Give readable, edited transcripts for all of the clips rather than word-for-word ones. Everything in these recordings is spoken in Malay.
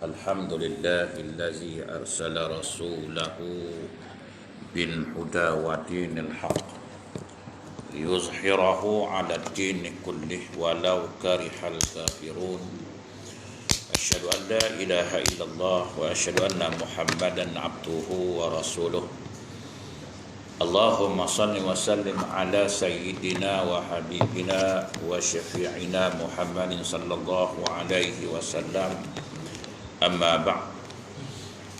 Alhamdulillahillazi arsala rasulahu bil huda wa dinil haq liyuzhirahu ala dini kullih walau karihal kafirun. Asyhadu an la ilaha illallah wa asyhadu anna Muhammadan abduhu wa rasuluh. Allahumma salli wa sallim ala sayyidina wa habibina wa syafi'ina Muhammadin sallallahu alaihi wasallam. Amma ba'd.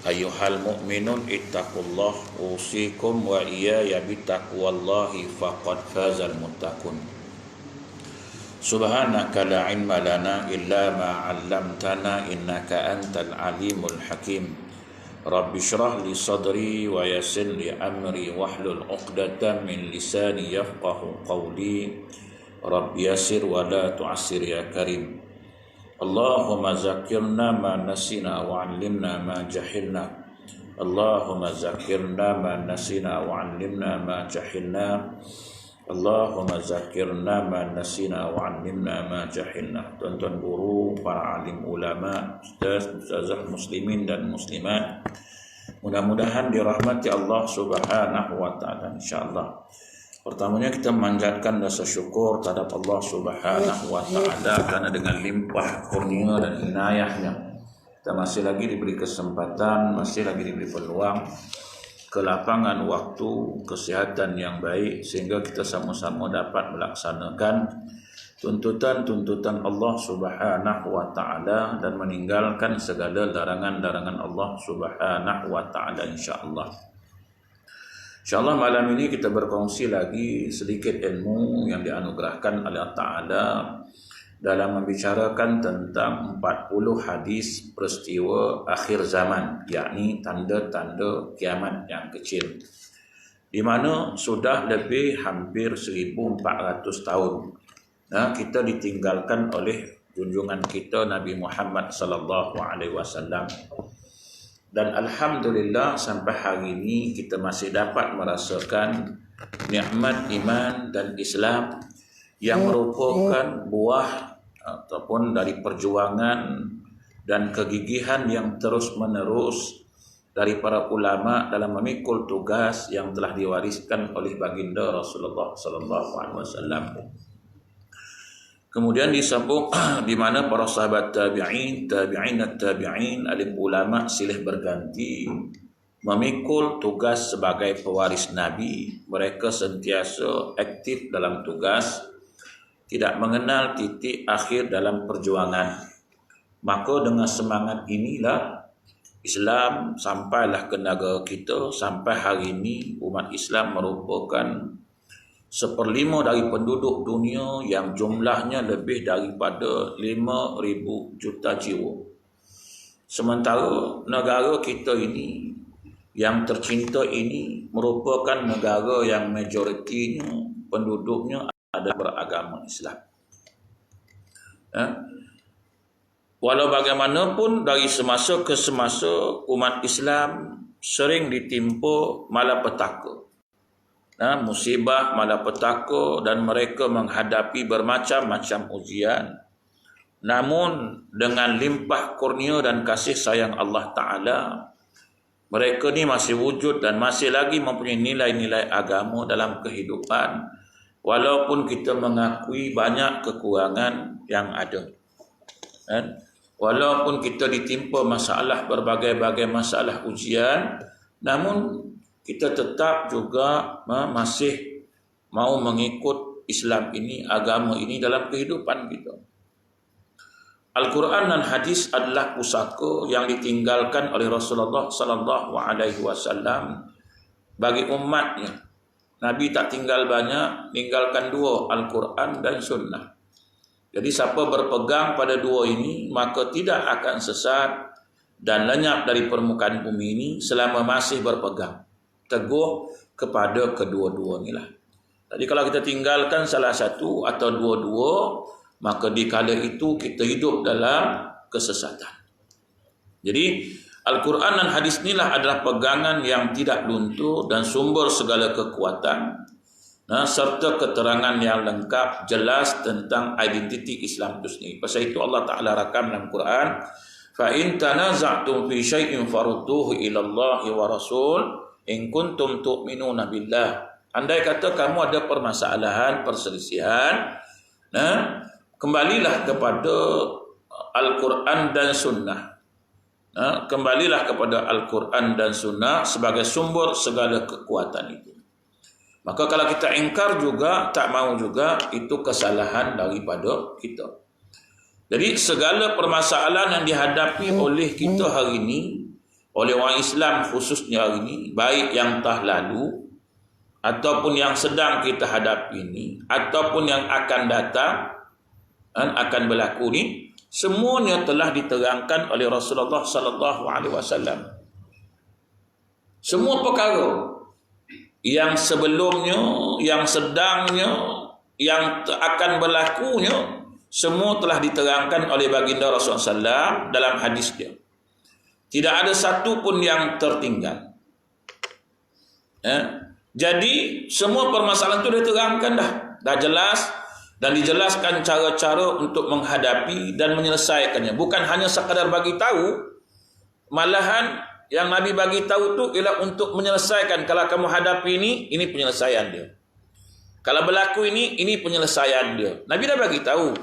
Ayyuhal mu'minun ittaqullah usikum wa iyaya bittaqwallahi faqad fazal muttaqun. Subhanaka la ilma lana illa ma 'allamtana innaka antal alimul hakim. Rabbi shrah li sadri wa yassir li amri wahlul 'uqdatam min lisani yafqahu qawli. Rabbi yassir wa la tu'assir ya karim. Allahumma zakirna ma nasina wa 'allimna ma jahilna. Allahumma zakirna ma nasina wa 'allimna ma jahilna. Allahumma zakirna ma nasina wa 'allimna ma jahilna. Tuan-tuan guru, para alim ulama, ustazah muslimin dan muslimat, mudah-mudahan dirahmati Allah Subhanahu wa taala insyaallah. Pertamanya kita memanjatkan rasa syukur terhadap Allah Subhanahu wa taala karena dengan limpah kurnia dan inayahnya kita masih lagi diberi kesempatan, masih lagi diberi peluang, kelapangan waktu, kesehatan yang baik sehingga kita sama-sama dapat melaksanakan tuntutan-tuntutan Allah Subhanahu wa taala dan meninggalkan segala larangan-larangan Allah Subhanahu wa taala insyaallah. InsyaAllah malam ini kita berkongsi lagi sedikit ilmu yang dianugerahkan oleh Allah Ta'ala dalam membicarakan tentang 40 hadis peristiwa akhir zaman, yakni tanda-tanda kiamat yang kecil, di mana sudah lebih hampir 1400 tahun kita ditinggalkan oleh junjungan kita Nabi Muhammad sallallahu alaihi wasallam. Dan alhamdulillah sampai hari ini kita masih dapat merasakan nikmat iman dan Islam yang merupakan buah ataupun dari perjuangan dan kegigihan yang terus-menerus dari para ulama dalam memikul tugas yang telah diwariskan oleh baginda Rasulullah sallallahu alaihi wasallam. Kemudian disambung di mana para sahabat tabi'in, tabi'in, alim ulama silih berganti memikul tugas sebagai pewaris Nabi. Mereka sentiasa aktif dalam tugas, tidak mengenal titik akhir dalam perjuangan. Maka dengan semangat inilah Islam sampailah ke negara kita. Sampai hari ini umat Islam merupakan 1/5 dari penduduk dunia yang jumlahnya lebih daripada 5,000 juta jiwa. Sementara negara kita ini yang tercinta ini merupakan negara yang majoritinya penduduknya ada beragama Islam. Walau bagaimanapun dari semasa ke semasa umat Islam sering ditimpa malapetaka, musibah, malapetaka, dan mereka menghadapi bermacam-macam ujian. Namun dengan limpah kurnia dan kasih sayang Allah Ta'ala, mereka ni masih wujud dan masih lagi mempunyai nilai-nilai agama dalam kehidupan, walaupun kita mengakui banyak kekurangan yang ada. Walaupun kita ditimpa masalah, berbagai-bagai masalah ujian, namun kita tetap juga masih mau mengikut Islam ini, agama ini dalam kehidupan kita. Al-Quran dan hadis adalah pusaka yang ditinggalkan oleh Rasulullah sallallahu alaihi wasallam bagi umatnya. Nabi tak tinggal banyak, tinggalkan 2, Al-Quran dan Sunnah. Jadi siapa berpegang pada 2 ini, maka tidak akan sesat dan lenyap dari permukaan bumi ini selama masih berpegang teguh kepada kedua-dua inilah. Jadi kalau kita tinggalkan salah satu atau dua-dua, maka di kala itu kita hidup dalam kesesatan. Jadi Al-Quran dan hadis inilah adalah pegangan yang tidak luntur dan sumber segala kekuatan, serta keterangan yang lengkap jelas tentang identiti Islam itu sendiri. Pasal itu Allah Ta'ala rakam dalam Quran, fa in tanaza'tum fi syai'in farudduhu ila Allah wa Rasul in kuntum tu'minuna billah. Andai kata kamu ada permasalahan, perselisihan, nah, kembalilah kepada Al-Quran dan Sunnah. Nah, kembalilah kepada Al-Quran dan Sunnah sebagai sumber segala kekuatan itu. Maka kalau kita ingkar juga, tak mau juga, itu kesalahan daripada kita. Jadi segala permasalahan yang dihadapi oleh kita hari ini, oleh orang Islam khususnya hari ini, baik yang telah lalu ataupun yang sedang kita hadapi ini, ataupun yang akan datang, akan berlaku ni, semuanya telah diterangkan oleh Rasulullah sallallahu alaihi wasallam. Semua perkara yang sebelumnya, yang sedangnya, yang akan berlakunya, semua telah diterangkan oleh baginda Rasulullah SAW dalam hadis dia. Tidak ada satu pun yang tertinggal. Jadi semua permasalahan itu diterangkan dah jelas, dan dijelaskan cara-cara untuk menghadapi dan menyelesaikannya. Bukan hanya sekadar bagi tahu, malahan yang Nabi bagi tahu tu ialah untuk menyelesaikan. Kalau kamu hadapi ini penyelesaian dia. Kalau berlaku ini penyelesaian dia. Nabi dah bagi tahu.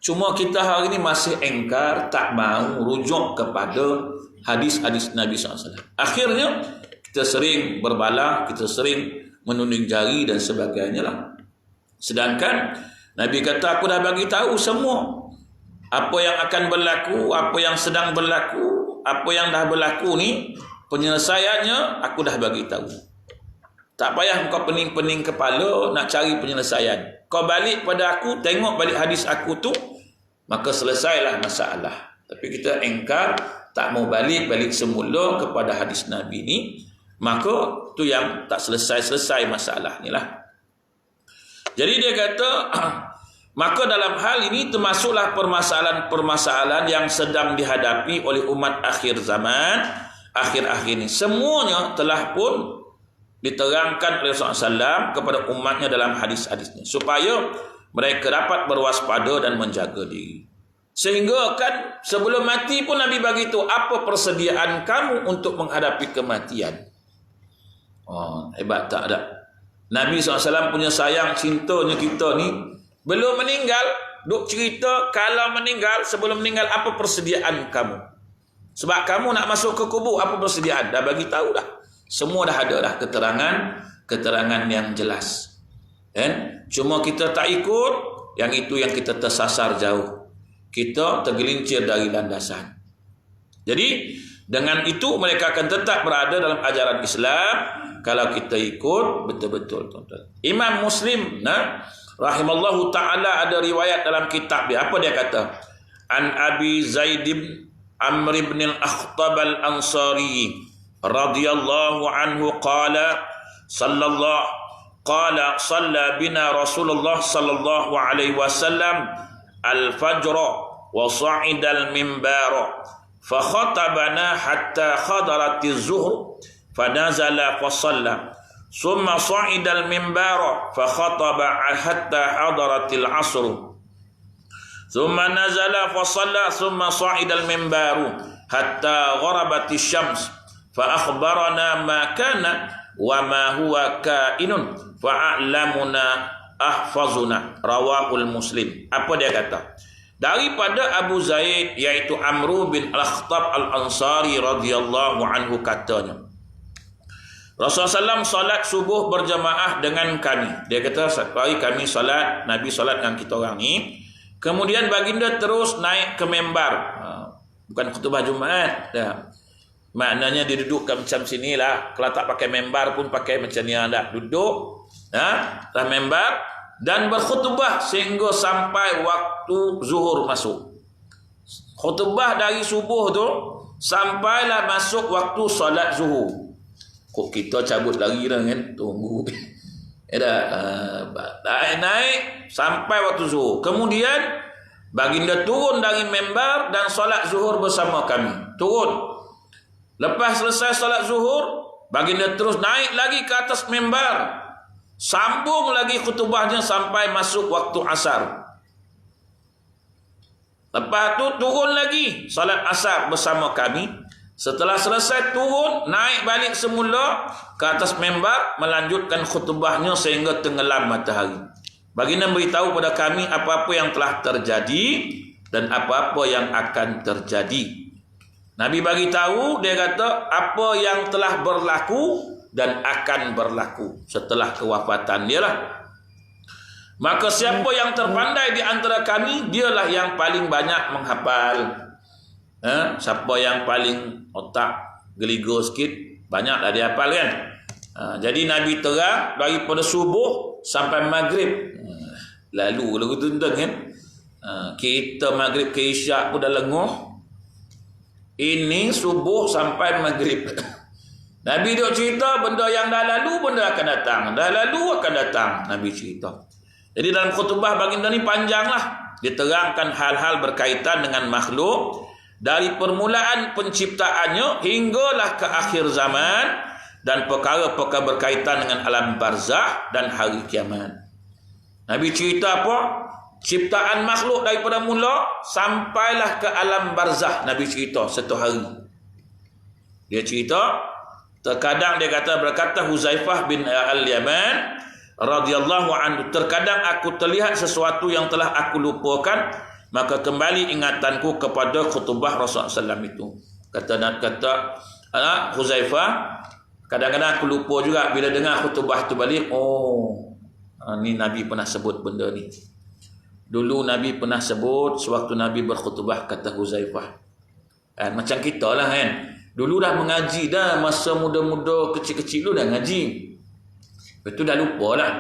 Cuma kita hari ini masih engkar, tak mau rujuk kepada hadis-hadis Nabi SAW. Akhirnya kita sering berbalah, kita sering menunding jari dan sebagainya lah. Sedangkan Nabi kata, aku dah bagi tahu semua. Apa yang akan berlaku, apa yang sedang berlaku, apa yang dah berlaku ni, penyelesaiannya aku dah bagi tahu. Tak payah kau pening-pening kepala nak cari penyelesaian. Kau balik pada aku, tengok balik hadis aku tu, maka selesailah masalah. Tapi kita engkar, tak mau balik semula kepada hadis Nabi ni, maka tu yang tak selesai masalah ni lah. Jadi dia kata, maka dalam hal ini termasuklah permasalahan-permasalahan yang sedang dihadapi oleh umat akhir zaman, akhir-akhir ini. Semuanya telah pun diterangkan oleh Rasulullah SAW kepada umatnya dalam hadis-hadisnya, supaya mereka dapat berwaspada dan menjaga diri. Sehingga kan sebelum mati pun Nabi bagi tahu apa persediaan kamu untuk menghadapi kematian. Oh, hebat tak ada? Nabi SAW punya sayang, cintanya kita ni, belum meninggal, duk cerita kalau meninggal, sebelum meninggal apa persediaan kamu. Sebab kamu nak masuk ke kubur, apa persediaan? Dah bagi tahu dah. Semua dah ada dah keterangan yang jelas. Cuma kita tak ikut, yang itu yang kita tersasar jauh. Kita tergelincir dari landasan. Jadi dengan itu mereka akan tetap berada dalam ajaran Islam kalau kita ikut betul-betul, tuan-tuan. Imam Muslim rahimallahu taala ada riwayat dalam kitab dia. Apa dia kata? An Abi Zaid Amr ibn al-Akhtab al-Ansari radhiyallahu anhu qala salla bina Rasulullah sallallahu alaihi wasallam al-fajr wa sa'ida al-minbar fa khatabana hatta hadaratiz zuhr fa nazala fa shalla thumma sa'ida al-minbar fa khataba hatta hadaratil asr thumma nazala fa shalla thumma sa'ida al-minbar hatta gharabatis syams fa akhbarana ma kana wa ma huwa kainun fa a'lamuna ahfazuna rawahul Muslim. Apa dia kata? Daripada Abu Zaid, iaitu Amr bin Al-Akhtab Al-Ansari radhiyallahu anhu, katanya Rasulullah SAW salat subuh berjamaah dengan kami. Dia kata satu hari kami salat, Nabi salat dengan kita orang ni, kemudian baginda terus naik ke mimbar. Bukan khutbah Jumaat dah. Maknanya dia duduk macam sinilah. Kalau tak pakai mimbar pun pakai macam ni dah. Duduk dah mimbar dan berkhutbah sehingga sampai waktu zuhur masuk. Khutbah dari subuh tu sampailah masuk waktu solat zuhur. Kok kita cabut lagi dah kan? Tunggu. Naik sampai waktu zuhur. Kemudian baginda turun dari mimbar dan solat zuhur bersama kami. Turun. Lepas selesai solat zuhur, baginda terus naik lagi ke atas mimbar. Sambung lagi khutbahnya sampai masuk waktu asar. Lepas tu turun lagi salat asar bersama kami. Setelah selesai turun, naik balik semula ke atas mimbar, melanjutkan khutbahnya sehingga tenggelam matahari. Baginda beritahu pada kami apa-apa yang telah terjadi dan apa-apa yang akan terjadi. Nabi bagi tahu, dia kata apa yang telah berlaku dan akan berlaku setelah kewafatan dia lah. Maka siapa yang terpandai di antara kami, dialah yang paling banyak menghafal. Siapa yang paling otak geligo sikit, banyaklah dia hafal kan. Jadi Nabi terang daripada subuh sampai maghrib. Lalu lagu tuan-tuan kan, kita maghrib ke isyak pun dah lenguh. Ini subuh sampai maghrib. Nabi duk cerita benda yang dah lalu, benda akan datang. Dah lalu akan datang, Nabi cerita. Jadi dalam khutbah baginda ni panjanglah. Diterangkan hal-hal berkaitan dengan makhluk dari permulaan penciptaannya hinggalah ke akhir zaman dan perkara-perkara berkaitan dengan alam barzah dan hari kiamat. Nabi cerita apa? Ciptaan makhluk daripada mula sampailah ke alam barzah. Nabi cerita satu hari. Dia cerita, terkadang dia kata, berkata Huzaifah bin Al-Yaman radhiyallahu anhu, terkadang aku terlihat sesuatu yang telah aku lupakan, maka kembali ingatanku kepada khutbah Rasulullah SAW itu. Kata Huzaifah, kadang-kadang aku lupa juga bila dengar khutbah itu balik. Ni Nabi pernah sebut benda ni. Dulu Nabi pernah sebut sewaktu Nabi berkhutbah, kata Huzaifah. Macam kita lah kan. Dulu dah mengaji dah, masa muda-muda kecil-kecil dulu dah ngaji. Lepas tu dah lupa lah.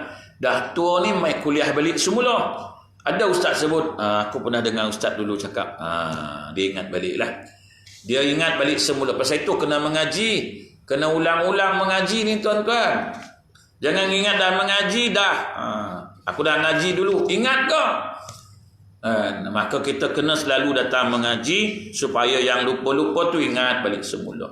Dah tua ni mai kuliah balik semula. Ada ustaz sebut, aku pernah dengar ustaz dulu cakap. Dia ingat balik lah. Dia ingat balik semula. Pasal itu kena mengaji. Kena ulang-ulang mengaji ni tuan-tuan. Jangan ingat dah mengaji dah. Aku dah ngaji dulu. Ingat ke? Maka kita kena selalu datang mengaji supaya yang lupa-lupa tu ingat balik semula.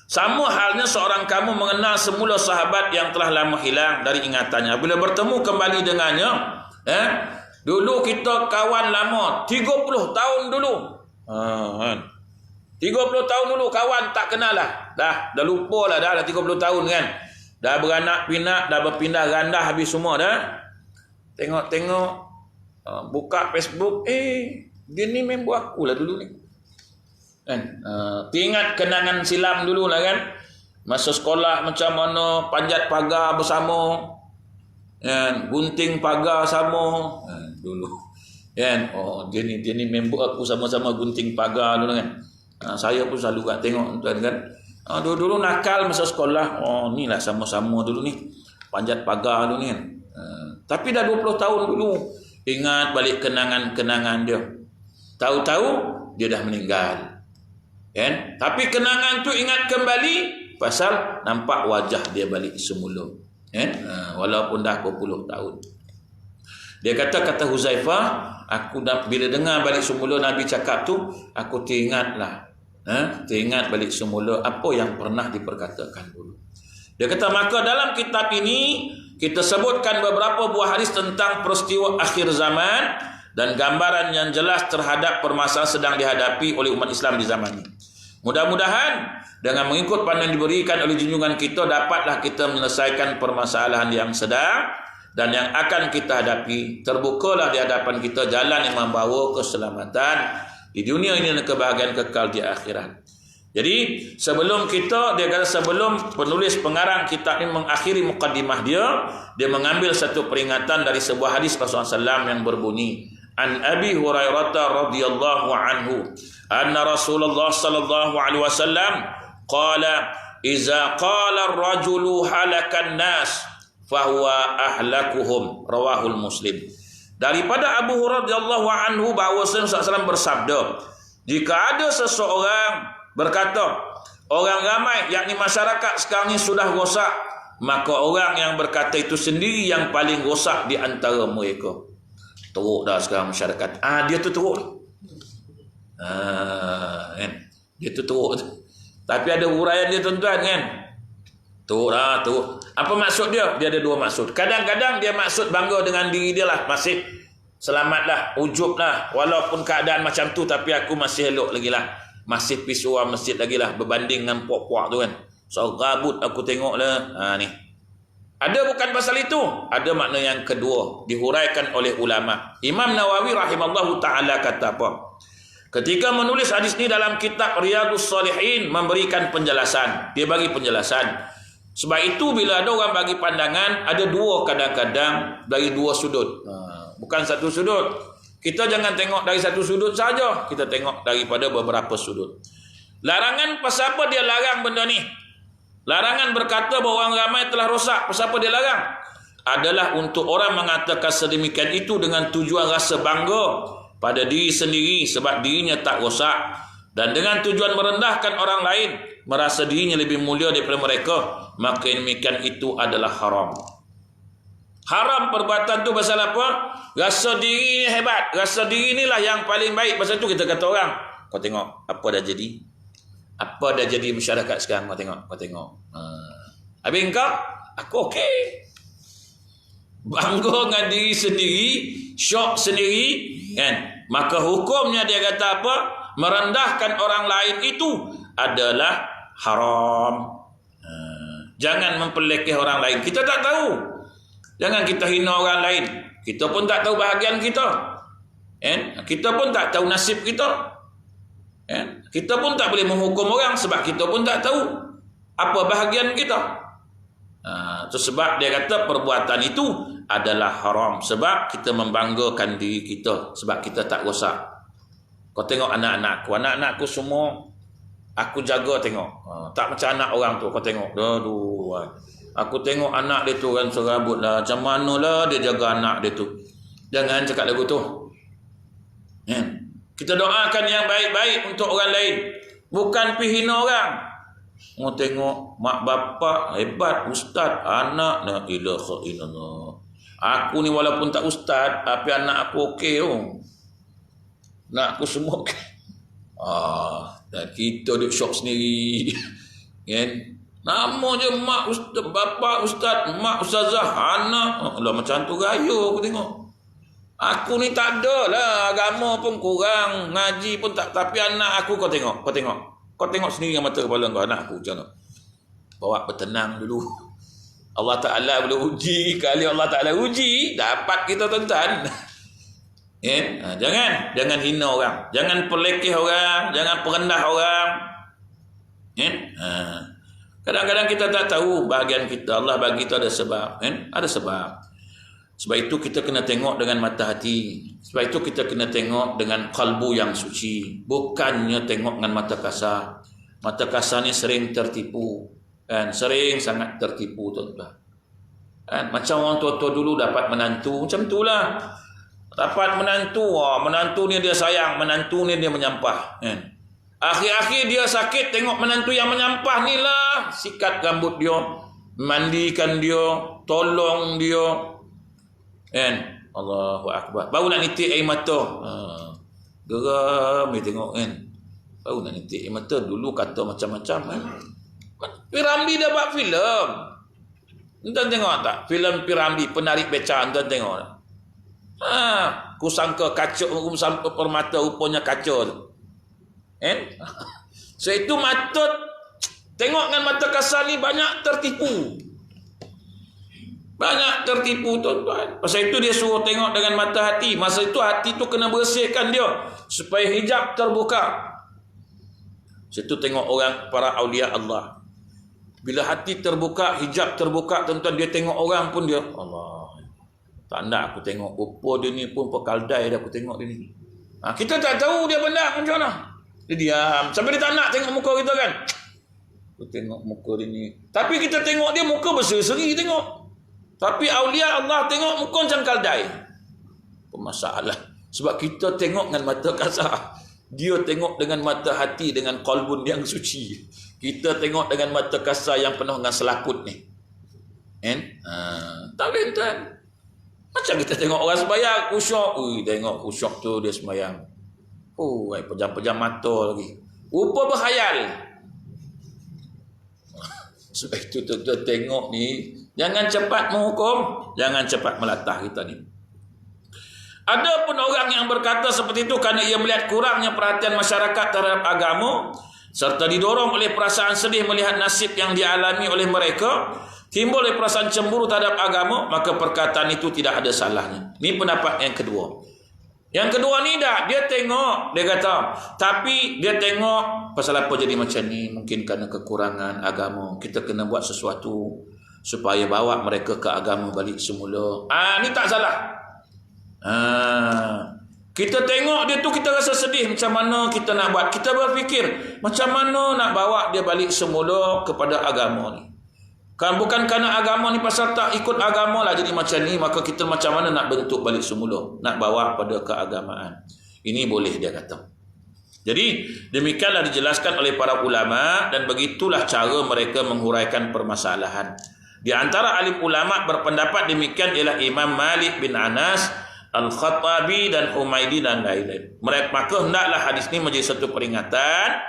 Sama halnya seorang kamu mengenal semula sahabat yang telah lama hilang dari ingatannya. Bila bertemu kembali dengannya, dulu kita kawan lama 30 tahun dulu. 30 tahun dulu kawan tak kenal lah. Dah lupa lah dah 30 tahun kan. Dah beranak pinak, dah berpindah ganda habis semua dah. Tengok buka Facebook, dia ni member aku lah dulu ni. Kan? Ingat kenangan silam dulu lah kan. Masa sekolah macam mana panjat pagar bersama. Kan? Gunting pagar sama. Dulu. Kan? Dia ni member aku sama-sama gunting pagar dulu kan. Saya pun selalu kat tengok tuan kan. Dulu nakal masa sekolah. Ni lah sama-sama dulu ni. Panjat pagar dulu ni kan. Tapi dah 20 tahun dulu. Ingat balik kenangan-kenangan dia. Tahu-tahu dia dah meninggal. Kan? Tapi kenangan tu ingat kembali pasal nampak wajah dia balik semula. Kan? Walaupun dah berpuluh tahun. Dia kata Huzaifah, aku bila dengar balik semula Nabi cakap tu, aku teringatlah. Teringat balik semula apa yang pernah diperkatakan dulu. Dia kata, maka dalam kitab ini kita sebutkan beberapa buah hadis tentang peristiwa akhir zaman dan gambaran yang jelas terhadap permasalahan sedang dihadapi oleh umat Islam di zaman ini. Mudah-mudahan dengan mengikut panduan diberikan oleh junjungan kita, dapatlah kita menyelesaikan permasalahan yang sedang dan yang akan kita hadapi. Terbukalah di hadapan kita jalan yang membawa keselamatan di dunia ini dan kebahagiaan kekal di akhirat. Jadi sebelum penulis pengarang kitab ini mengakhiri mukaddimah dia mengambil satu peringatan dari sebuah hadis Rasulullah SAW yang berbunyi, An Abi Hurairah radhiyallahu anhu, anna Rasulullah sallallahu alaihi wasallam qala, iza qala ar-rajulu halakan nas fahuwa ahlakuhum, rawahul Muslim. Daripada Abu Hurairah radhiyallahu anhu bahawa Rasulullah SAW bersabda, jika ada seseorang berkata, orang ramai yakni masyarakat sekarang ini sudah rosak, maka orang yang berkata itu sendiri yang paling rosak di antara mereka. Teruk dah sekarang masyarakat. Dia tu teruk. Kan? Dia tu teruk. Tapi ada uraian dia tuan-tuan kan. Teruk lah, teruk. Apa maksud dia? Dia ada dua maksud. Kadang-kadang dia maksud bangga dengan diri dia lah, masih Selamatlah, ujublah. Walaupun keadaan macam tu, tapi aku masih elok lagi lah. Masih pergi surau masjid lagi lah. Berbanding dengan puak-puak tu kan. So, gabut aku tengok lah. Ni. Ada bukan pasal itu. Ada makna yang kedua. Dihuraikan oleh ulama. Imam Nawawi rahimallahu ta'ala kata apa? Ketika menulis hadis ni dalam kitab Riyadhus Shalihin, memberikan penjelasan. Dia bagi penjelasan. Sebab itu bila ada orang bagi pandangan, ada dua kadang-kadang dari dua sudut. Bukan satu sudut. Kita jangan tengok dari satu sudut saja. Kita tengok daripada beberapa sudut. Larangan pasal apa dia larang benda ni? Larangan berkata bahawa orang ramai telah rosak. Pasal apa dia larang? Adalah untuk orang mengatakan sedemikian itu dengan tujuan rasa bangga pada diri sendiri sebab dirinya tak rosak. Dan dengan tujuan merendahkan orang lain, merasa dirinya lebih mulia daripada mereka, maka demikian itu adalah haram. Haram perbuatan tu pasal apa? Rasa diri ni hebat. Rasa diri inilah yang paling baik. Pasal tu kita kata orang, kau tengok apa dah jadi. Apa dah jadi masyarakat sekarang. Kau tengok. Habis engkau, aku okey. Bangga dengan diri sendiri, syok sendiri, kan? Maka hukumnya dia kata apa? Merendahkan orang lain itu adalah haram. Jangan mempelekeh orang lain. Kita tak tahu. Jangan kita hina orang lain. Kita pun tak tahu bahagian kita. Kita pun tak tahu nasib kita. Kita pun tak boleh menghukum orang sebab kita pun tak tahu apa bahagian kita. Itu sebab dia kata perbuatan itu adalah haram. Sebab kita membanggakan diri kita. Sebab kita tak rosak. Kau tengok anak-anakku. Anak-anakku semua aku jaga tengok. Tak macam anak orang tu. Kau tengok. Aku tengok anak dia tu kan serabut lah. Macam mana lah dia jaga anak dia tu. Jangan cakap lagu tu. Kita doakan yang baik-baik untuk orang lain. Bukan pergi hina orang. Mau tengok mak bapak hebat, ustaz, anak la ilaha illallah. Aku ni walaupun tak ustaz, tapi anak aku okey Anak aku semua okey. Dan kita duk syok sendiri. Kan? Nama je mak ustaz, bapa ustaz, mak ustazah, anak. Lah macam tu gaya aku tengok. Aku ni tak ada lah, agama pun kurang, ngaji pun tak, tapi anak aku kau tengok. Kau tengok sendiri dengan mata kepala kau, anak aku macam mana. Bawa bertenang dulu. Allah Ta'ala boleh uji, kali Allah Ta'ala uji, dapat kita tuan-tuan. Jangan hina orang, jangan pelekeh orang, jangan perendah orang. Kadang-kadang kita tak tahu bahagian kita. Allah bagi kita ada sebab. Ada sebab. Sebab itu kita kena tengok dengan mata hati. Sebab itu kita kena tengok dengan kalbu yang suci. Bukannya tengok dengan mata kasar. Mata kasar ni sering tertipu. Sering sangat tertipu tuan-tuan. Macam orang tua-tua dulu dapat menantu. Macam itulah. Dapat menantu. Menantu ni dia sayang. Menantu ni dia menyampah. Akhir-akhir dia sakit tengok menantu yang menyampah ni lah. Sikat rambut dia, mandikan dia, tolong dia. Allahu Akbar. Baru nak nitik air mata. Geram dia tengok Baru nak nitik air mata. Dulu kata macam-macam Piramli dah buat filem. Tuan tengok tak? Filem Piramli, penarik beca. Tuan tengok tak? Aku sangka kaca, aku sangka permata rupanya kaca tu. So itu mata, tengok dengan mata kasar ni banyak tertipu. Banyak tertipu tuan-tuan. Pasal itu dia suruh tengok dengan mata hati. Masa itu hati tu kena bersihkan dia supaya hijab terbuka. Situ tengok orang para awliya Allah. Bila hati terbuka, hijab terbuka tuan-tuan, dia tengok orang pun dia Allah. Tak nak aku tengok rupa dia ni pun pekaldai dah aku tengok dia ni. Kita tak tahu dia pandang macam mana. Dia diam. Sampai dia tak nak tengok muka kita kan. Aku tengok muka dia ni. Tapi kita tengok dia muka berseri-seri tengok. Tapi awliya Allah tengok muka macam kaldai. Masalah. Sebab kita tengok dengan mata kasar. Dia tengok dengan mata hati, dengan qalbun yang suci. Kita tengok dengan mata kasar yang penuh dengan selaput ni. Tak boleh tuan. Macam kita tengok orang sembahyang khusyuk. Tengok khusyuk tu dia sembahyang. Pejam-pejam mata lagi. Rupa berkhayal. Sebab itu tuan-tuan tengok ni, jangan cepat menghukum, jangan cepat melatah kita ni. Ada pun orang yang berkata seperti itu kerana ia melihat kurangnya perhatian masyarakat terhadap agama serta didorong oleh perasaan sedih melihat nasib yang dialami oleh mereka, timbul oleh perasaan cemburu terhadap agama, maka perkataan itu tidak ada salahnya. Ini pendapat yang kedua. Yang kedua ni dia tengok, dia kata, tapi dia tengok pasal apa jadi macam ni, mungkin kerana kekurangan agama, kita kena buat sesuatu supaya bawa mereka ke agama balik semula. Ni tak salah. Kita tengok dia tu, kita rasa sedih, macam mana kita nak buat, kita berfikir macam mana nak bawa dia balik semula kepada agama ni. Kan bukan kerana agama ni pasal tak ikut agama lah jadi macam ni, maka kita macam mana nak bentuk balik semula, nak bawa pada keagamaan. Ini boleh dia kata. Jadi demikianlah dijelaskan oleh para ulama, dan begitulah cara mereka menghuraikan permasalahan. Di antara alim ulama berpendapat demikian ialah Imam Malik bin Anas, Al-Khattabi dan Humaidi dan lain-lain. Maka hendaklah hadis ini menjadi satu peringatan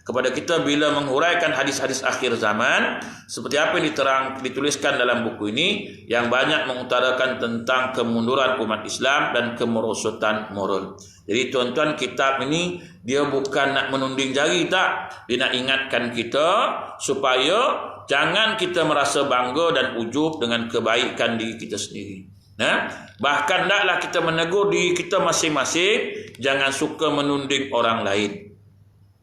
kepada kita bila menghuraikan hadis-hadis akhir zaman, seperti apa yang dituliskan dalam buku ini, yang banyak mengutarakan tentang kemunduran umat Islam dan kemerosotan moral. Jadi tuan-tuan, kitab ini dia bukan nak menunding jari, tak. Dia nak ingatkan kita supaya jangan kita merasa bangga dan ujub dengan kebaikan diri kita sendiri. Bahkan taklah kita menegur diri kita masing-masing, jangan suka menunding orang lain.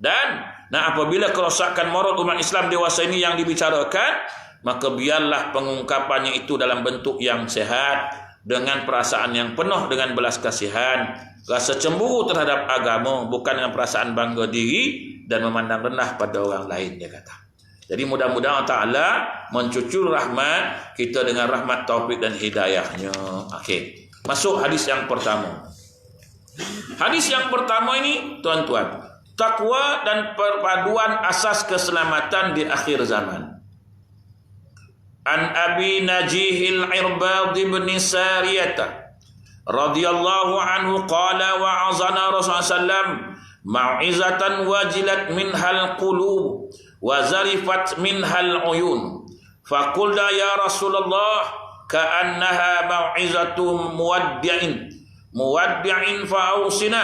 Dan apabila kerosakan moral umat Islam dewasa ini yang dibicarakan, maka biarlah pengungkapannya itu dalam bentuk yang sehat, dengan perasaan yang penuh dengan belas kasihan, rasa cemburu terhadap agama, bukan dengan perasaan bangga diri dan memandang rendah pada orang lain, dia kata. Jadi mudah-mudahan Ta'ala mencucur rahmat kita dengan rahmat taufik dan hidayahnya. Okey, masuk hadis yang pertama. Hadis yang pertama ini, tuan-tuan, takwa dan perpaduan asas keselamatan di akhir zaman. An Abi Najihil Irbad bin Sariyah radhiyallahu anhu qala wa'azana Rasulullah sallam mau'izatan wajilat minhal qulub wa zarifat minhal uyun. Faqulna ya Rasulullah ka'annaha mau'izatu muwaddi'in fa'awsina.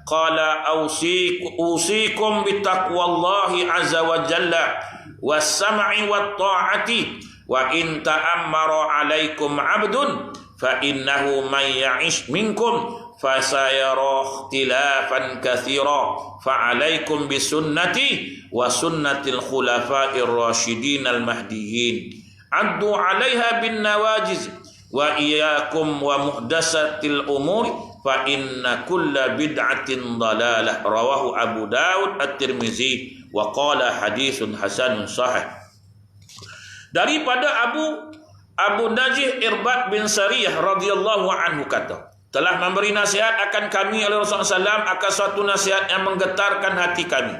Qala usikum bitaqwallahi azza wa jalla was-sam'i wat-ta'ati wa in ta'ammara 'alaikum 'abdun fa innahu may ya'ish minkum fasayara ikhtilafan katsira fa'alaikum bisunnati wa sunnatil khulafa'ir rasyidin al mahdiyyin addu 'alaiha bin nawajiz wa iyyakum wa muhdatsatil umur fa inna kulla bid'atin dhalalah. Rawahu Abu Daud At-Tirmizi wa qala haditsun hasanun sahih. Daripada Abu Najih Irbad bin Sariyah radhiyallahu anhu kata, telah memberi nasihat akan kami oleh Rasulullah SAW akan suatu nasihat yang menggetarkan hati kami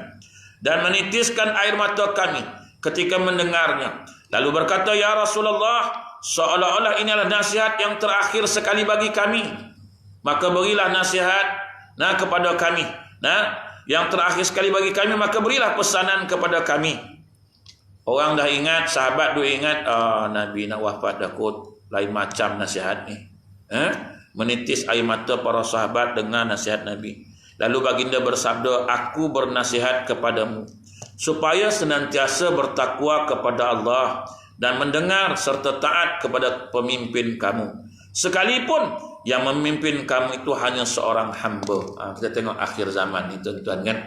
dan menitiskan air mata kami ketika mendengarnya. Lalu berkata, ya Rasulullah, seolah-olah ini adalah nasihat yang terakhir sekali bagi kami, maka berilah nasihat kepada kami. Yang terakhir sekali bagi kami, maka berilah pesanan kepada kami. Orang dah ingat, sahabat dah ingat, Nabi nak wafat dah kot, lain macam nasihat ni. Menitis air mata para sahabat dengan nasihat Nabi. Lalu baginda bersabda, aku bernasihat kepadamu supaya senantiasa bertakwa kepada Allah dan mendengar serta taat kepada pemimpin kamu, sekalipun yang memimpin kamu itu hanya seorang hamba. Kita tengok akhir zaman ni, tuan-tuan, kan.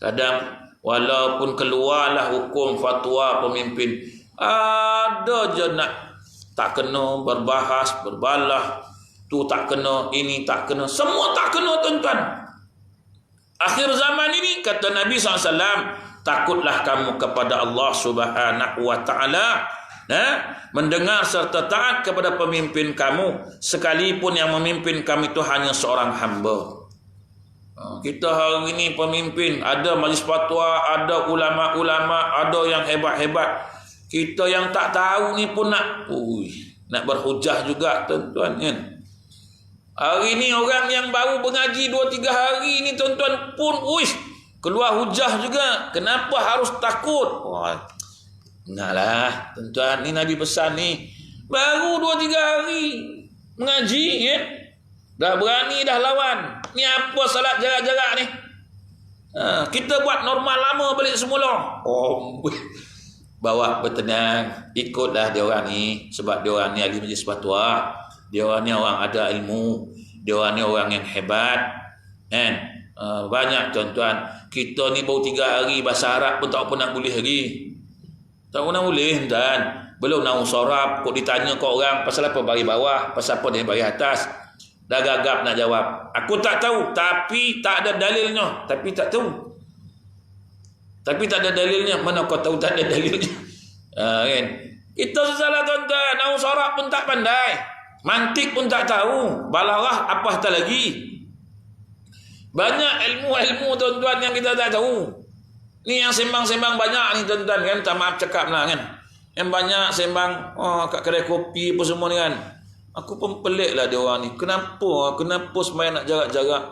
Kadang walaupun keluarlah hukum fatwa pemimpin, ada je nak tak kena, berbahas, berbalah, tu tak kena, ini tak kena, semua tak kena, tuan-tuan. Akhir zaman ini, kata Nabi SAW, takutlah kamu kepada Allah Subhanahu wa ta'ala, mendengar serta taat kepada pemimpin kamu, sekalipun yang memimpin kamu itu hanya seorang hamba. Kita hari ini pemimpin, ada majlis fatwa, ada ulama-ulama, ada yang hebat-hebat. Kita yang tak tahu ni pun nak berhujah juga, tuan-tuan, kan. Hari ni orang yang baru mengaji 2-3 hari ni, tuan-tuan, pun keluar hujah juga. Kenapa harus takut? Ingatlah, tuan-tuan, ni Nabi pesan ni baru 2-3 hari mengaji, kan. Dah berani dah lawan. Ni apa salat jarak-jarak ni? Kita buat normal lama balik semula. Oh, bawa bertenang, ikutlah dia orang ni, sebab dia orang ni ahli majlis fatwa, dia orang ni orang ada ilmu, dia orang ni orang yang hebat, kan? Banyak tuan-tuan, kita ni baru 3 hari bahasa Arab pun tak apa nak boleh lagi. Tak apa nak boleh tuan. Belum nak sorab, kok ditanya ke orang pasal apa bagi bawah, pasal apa dia bagi atas. Dah gagap nak jawab. Aku tak tahu, tapi tak ada dalilnya. Tapi tak tahu. Tapi tak ada dalilnya. Mana kau tahu tak ada dalilnya? Kan? Kita salah tuan-tuan. Nahu sorab pun tak pandai. Mantik pun tak tahu. Balaghah apa tak lagi. Banyak ilmu-ilmu tuan-tuan yang kita tak tahu. Ni yang sembang-sembang banyak ni tuan-tuan kan. Tak maaf cakap lah kan. Yang banyak sembang kat kedai kopi apa semua ni kan. Aku pun pelik lah dia orang ni. Kenapa sembahyang nak jarak-jarak?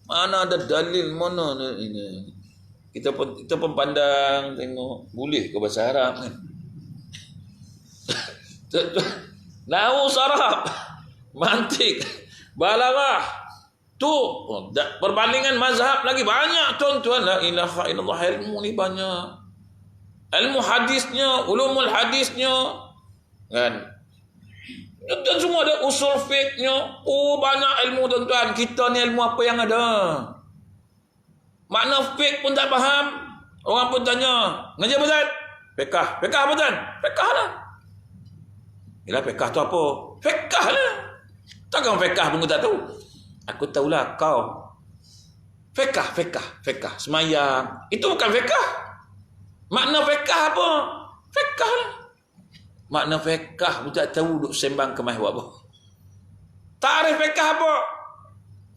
Mana ada dalil, mana ini? Kita pun pandang tengok boleh ke bahasa Arab kan? Nahu sarab, mantik, balaghah. Tu perbandingan mazhab lagi banyak tuan-tuan. La ilaha illallah, ilmu ni banyak. Ilmu hadisnya, ulumul hadisnya kan. Dan semua ada usul fiqhnya. Oh, banyak ilmu tuan-tuan. Kita ni ilmu apa yang ada? Makna fiqh pun tak faham. Orang pun tanya, ngaji apa Tuan? Fiqh. Fiqh apa Tuan? Fiqh lah. Yelah, fiqh tu apa? Fiqh lah. Takkan fiqh pun tak tahu. Aku tahulah kau. Fiqh. Semayang. Itu bukan fiqh. Makna fiqh apa? Fiqh lah. Makna fiqh pun tak tahu, duk sembang kemah buat apa. Ta'rif fiqh apa?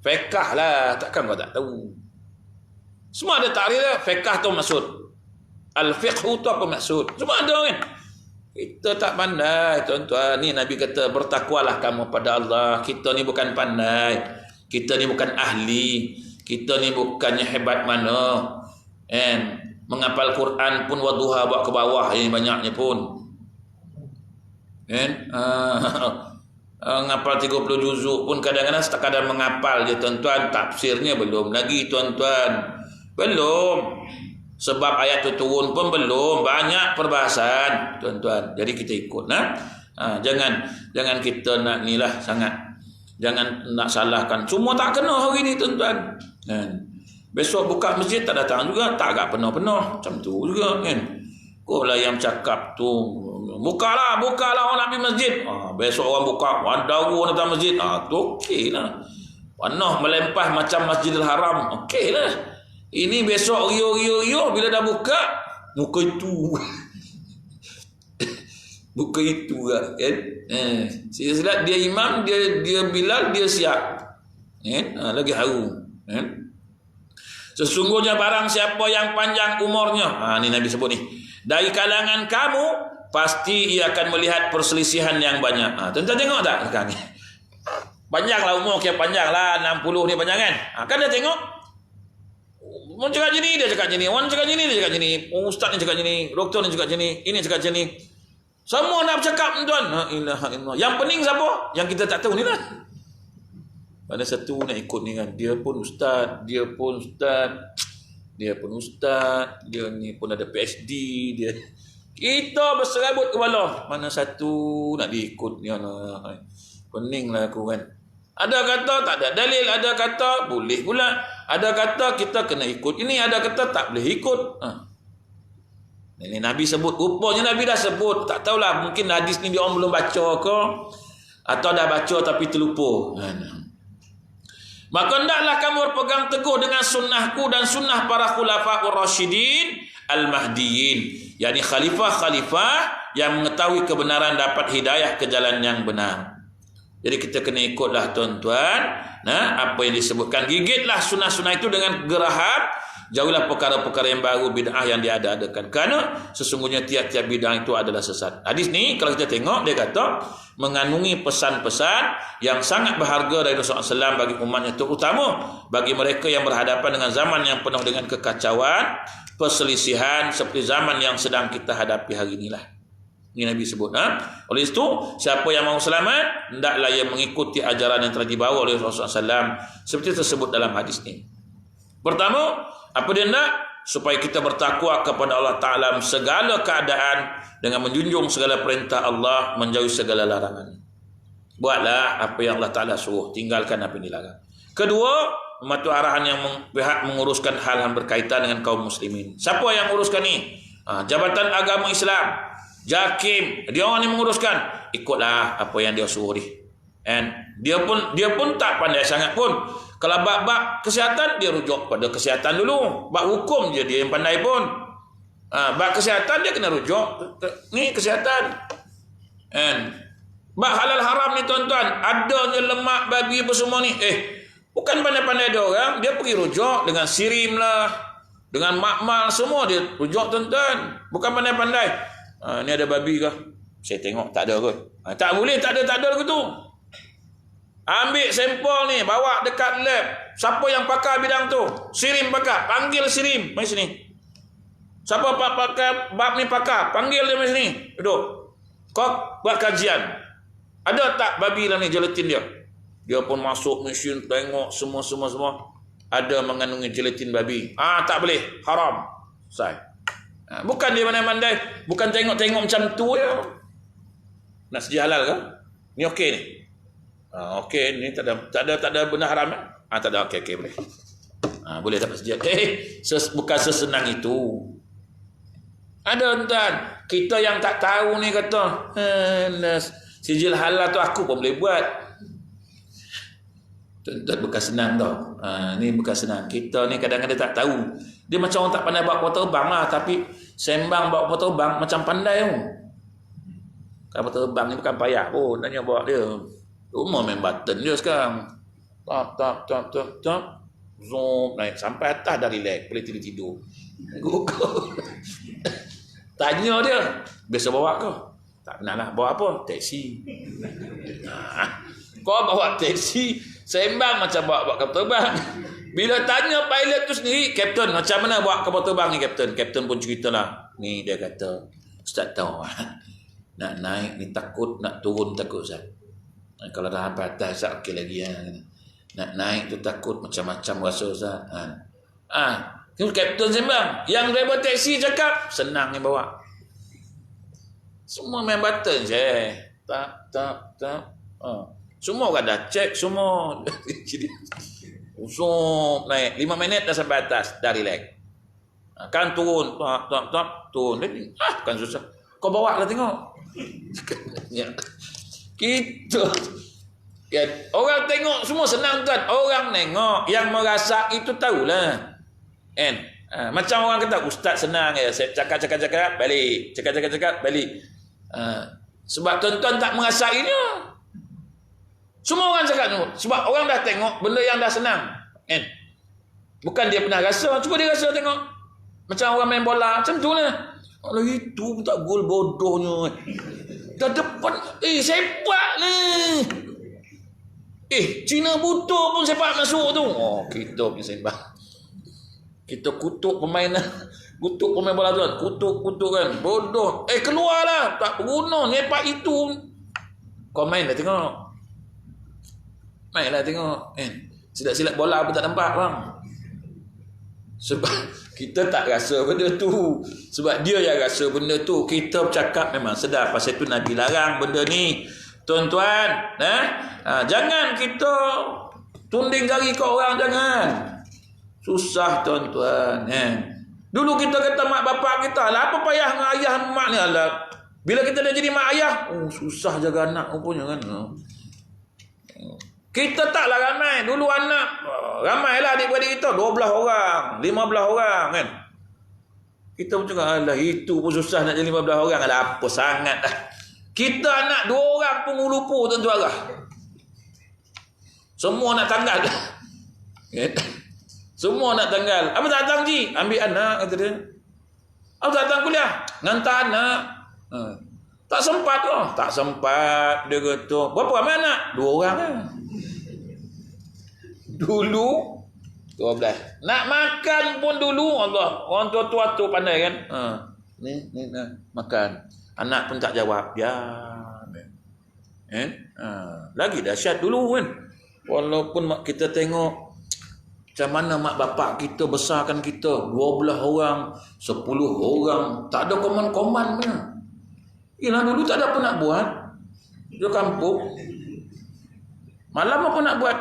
Fiqh lah, takkan kau tak tahu. Semua ada ta'rif lah. Fiqh tu maksud. Al-fiqhu tu apa maksud? Semua ada kan. Kita tak pandai tuan-tuan. Ni Nabi kata bertakwalah kamu pada Allah. Kita ni bukan pandai. Kita ni bukan ahli. Kita ni bukannya hebat mana. Menghafal Quran pun waduha buat ke bawah. Yang banyaknya pun. Ngapal 30 juzuk pun kadang-kadang sekadar menghafal je tuan-tuan, tafsirnya belum lagi tuan-tuan, belum, sebab ayat tu turun pun belum, banyak perbahasan tuan-tuan. Jadi kita ikut jangan kita nak nilah sangat, jangan nak salahkan, semua tak kena hari ni tuan-tuan. Besok buka masjid tak datang juga, tak agak penuh-penuh macam tu juga kan. Kau lah yang cakap tu, bukalah orang nak pergi masjid. Besok orang buka, ada orang datang masjid. Tu okey lah. Penuh melempah macam Masjidil Haram. Okey lah. Ini besok rio bila dah buka, muka itu. Buka itu lah kan. Silap dia imam, dia Bilal, dia siap. Lagi haru. Sesungguhnya barang siapa yang panjang umurnya, ni Nabi sebut ni, dari kalangan kamu, pasti ia akan melihat perselisihan yang banyak. Tuan-tuan tengok tak sekarang ni? Panjanglah umur, panjanglah 60 ni panjang kan? Kan dia tengok. Orang cakap macam ni, dia cakap macam ni. Orang cakap macam ni, dia cakap macam ni. Ustaz ni cakap macam ni. Doktor ni cakap macam ni. Ini cakap macam ni. Semua nak bercakap tuan. Yang pening siapa? Yang kita tak tahu ni lah. Ada satu nak ikut ni kan. Dia pun ustaz. Dia ni pun ada PhD dia. Kita berserabut kepala. Mana satu nak diikut ni? Pening lah aku kan. Ada kata tak ada dalil, ada kata boleh pula. Ada kata kita kena ikut ini, ada kata tak boleh ikut. Ini Nabi sebut, rupanya Nabi dah sebut. Tak tahulah, mungkin hadis ni dia orang belum baca ke, atau dah baca tapi terlupa. Maka hendaklah kamu berpegang teguh dengan sunnahku dan sunnah para khulafa'ur rasyidin al-mahdiyin, yakni khalifah-khalifah yang mengetahui kebenaran, dapat hidayah ke jalan yang benar. Jadi kita kena ikutlah tuan-tuan, apa yang disebutkan. Gigitlah sunnah-sunnah itu dengan gerahap. Jauhilah perkara-perkara yang baru, bid'ah yang diada-adakan. Kerana sesungguhnya tiap-tiap bid'ah itu adalah sesat. Hadis ni kalau kita tengok, dia kata mengandungi pesan-pesan yang sangat berharga dari Rasulullah SAW bagi umatnya, terutama bagi mereka yang berhadapan dengan zaman yang penuh dengan kekacauan, perselisihan seperti zaman yang sedang kita hadapi hari inilah. Ini Nabi sebut. Oleh itu, siapa yang mahu selamat, hendaklah ia mengikuti ajaran yang telah dibawa oleh Rasulullah SAW. Seperti tersebut dalam hadis ini. Pertama, apa dia hendak? Supaya kita bertakwa kepada Allah Ta'ala segala keadaan dengan menjunjung segala perintah Allah, menjauhi segala larangan. Buatlah apa yang Allah Ta'ala suruh, tinggalkan apa yang dilarang. Kedua, mematuhi arahan yang pihak menguruskan hal yang berkaitan dengan kaum muslimin. Siapa yang menguruskan ni? Jabatan Agama Islam, JAKIM, dia orang ni menguruskan. Ikutlah apa yang dia suruh ni. And dia pun tak pandai sangat pun. Kalau bab kesihatan, dia rujuk pada kesihatan dulu. Bab hukum dia yang pandai pun. Bab kesihatan dia kena rujuk ni kesihatan. And bab halal haram ni tuan-tuan, adanya lemak babi apa semua ni, bukan pandai-pandai dia orang, dia pergi rujuk dengan sirim lah, dengan makmal semua dia rujuk tuan-tuan. Bukan pandai-pandai. Ni ada babi kah? Saya tengok tak ada kot. Tak boleh, tak ada ke tu. Ambil sampel ni, bawa dekat lab. Siapa yang pakar bidang tu? Sirim pakar, panggil sirim, mari sini. Siapa pakar bab ni pakar, panggil dia mari sini. Duduk. Kau buat kajian. Ada tak babi dalam ni gelatin dia? Dia pun masuk mesin, tengok semua. Ada mengandungi gelatin babi. Tak boleh, haram. Bukan dia pandai-pandai, bukan tengok-tengok macam tu ya. Nak sedia halal ke? Ni okey ni. Okey, ni tak ada benda haram kan? Tak ada, okey boleh. Boleh dapat sedia. Bukan sesenang itu. Ada tuan, kita yang tak tahu ni kata, sijil halal tu aku pun boleh buat. Tuan-tuan, bukan senang tau. Ni bukan senang. Kita ni kadang-kadang tak tahu. Dia macam orang tak pandai bawa kapal terbang lah, tapi sembang bawa kapal terbang macam pandai tu. Kapal terbang ni bukan payah pun, tanya bawa dia. Rumah main button dia sekarang. Tap. Zoom, naik sampai atas dah relax, boleh tidur. Tanya dia, biasa bawa ke? Tak pernah lah. Bawa apa? Teksi. Kau bawa teksi, sembang macam bawa kapal terbang. Bila tanya pilot tu sendiri, Kapten, macam mana bawa kapal terbang ni Kapten? Kapten pun ceritalah. Ni dia kata, Ustaz tahu, nak naik ni takut, nak turun takut Ustaz. Kalau dah sampai atas Ustaz, okey lagi ya. Nak naik tu takut macam-macam rasa Ustaz. Kapten sembang. Yang driver teksi cakap, senang ni bawa. Semua main button je. Tak. Semua orang dah check semua. Usung naik 5 minit dah sampai atas, dah relax. Kan turun, turun. Bukan susah. Kau bawa lah tengok. Kita orang tengok semua senang tuan. Orang tengok, yang merasa itu tahulah. Macam orang kata ustaz senang ya, saya cakap balik, cakap balik. Sebab tuan-tuan tak merasainya. Semua orang cakap tu. Sebab orang dah tengok benda yang dah senang. Bukan dia pernah rasa, cuba dia rasa tengok. Macam orang main bola, macam tu lah. Kalau itu pun tak gol, bodohnya. Dah depan, sepak ni. Cina butuh pun sepak masuk tu. Kita punya sembang. Kita kutuk pemain bola tu kan. Kutuk kan. Bodoh. Keluarlah. Tak berguna. Sepak itu. Kau main lah tengok. Mainlah tengok. Silat-silat bola pun tak nampak bang. Sebab kita tak rasa benda tu. Sebab dia yang rasa benda tu. Kita bercakap memang sedar. Pasal tu Nabi larang benda ni. Tuan-tuan. Jangan kita tunding jari ke orang. Jangan. Susah tuan-tuan. Dulu kita kata mak bapak kita. Lah apa payah dengan ayah mak ni. Alah. Bila kita dah jadi mak ayah. Susah jaga anak punya kan. Kita taklah ramai. Dulu anak ramailah adik-beradik kita 12 orang, 15 orang kan. Kita pun cakap alah itu pun susah nak jadi 15 orang. Alah apa sangat dah. Kita anak 2 orang pun lupa tuan-tuan lah. Semua nak tanggal. Semua nak tanggal. Apa tak datang Ji? Ambil anak kata dia. Apa tak datang kuliah? Ngantar anak. Tak sempat ke? Tak sempat. Dia kata, berapa ramai anak? 2 orang kan. Dulu 12. Nak makan pun dulu Allah. Orang tua-tua tu pandai kan. Ni makan. Anak pun tak jawab. Ya. Lagi dahsyat dulu kan. Walaupun kita tengok macam mana mak bapak kita besarkan kita, 12 orang, 10 orang, tak ada koman-koman mana. Yalah dulu tak ada apa nak buat. Di kampung. Malam apa nak buat?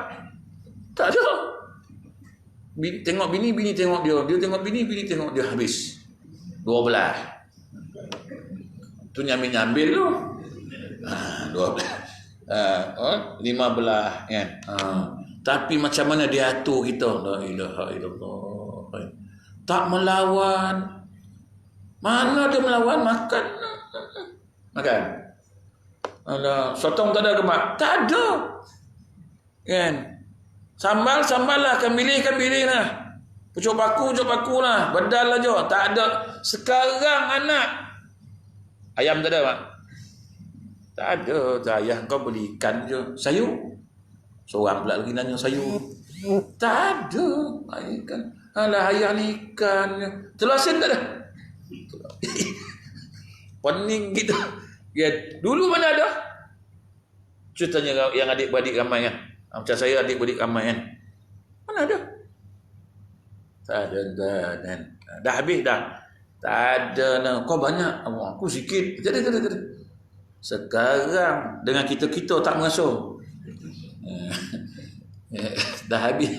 Tak ada. Tengok bini, bini tengok dia. Dia tengok bini, bini tengok dia. Habis 12. Tu nyambil-nyambil tu. 12. 15 kan. Tapi macam mana dia atur kita? La ilaha illallah. Tak melawan. Mana dia melawan? Makan. Ada sotong tak ada ke mak? Tak ada. Kan? Sambal lah, kan pilih lah. Pucuk paku lah. Bedal aja. Tak ada. Sekarang anak. Ayam tak ada mak? Tak ada. Ayah kau beli ikan je. Sayur? Seorang pula lagi nanya sayur. Tak ada. Ikan. Alah ayah ni ikan. Telur asin tak ada? Pening gitu. Ya, dulu mana ada? Ceritanya yang adik-beradik ramai kan. Macam saya adik-beradik ramai kan. Mana ada? Tak ada. Dah habis dah. Tak ada. Kau banyak. Aku sikit. Jadi. Sekarang dengan kita tak mengasuh. Dah habis.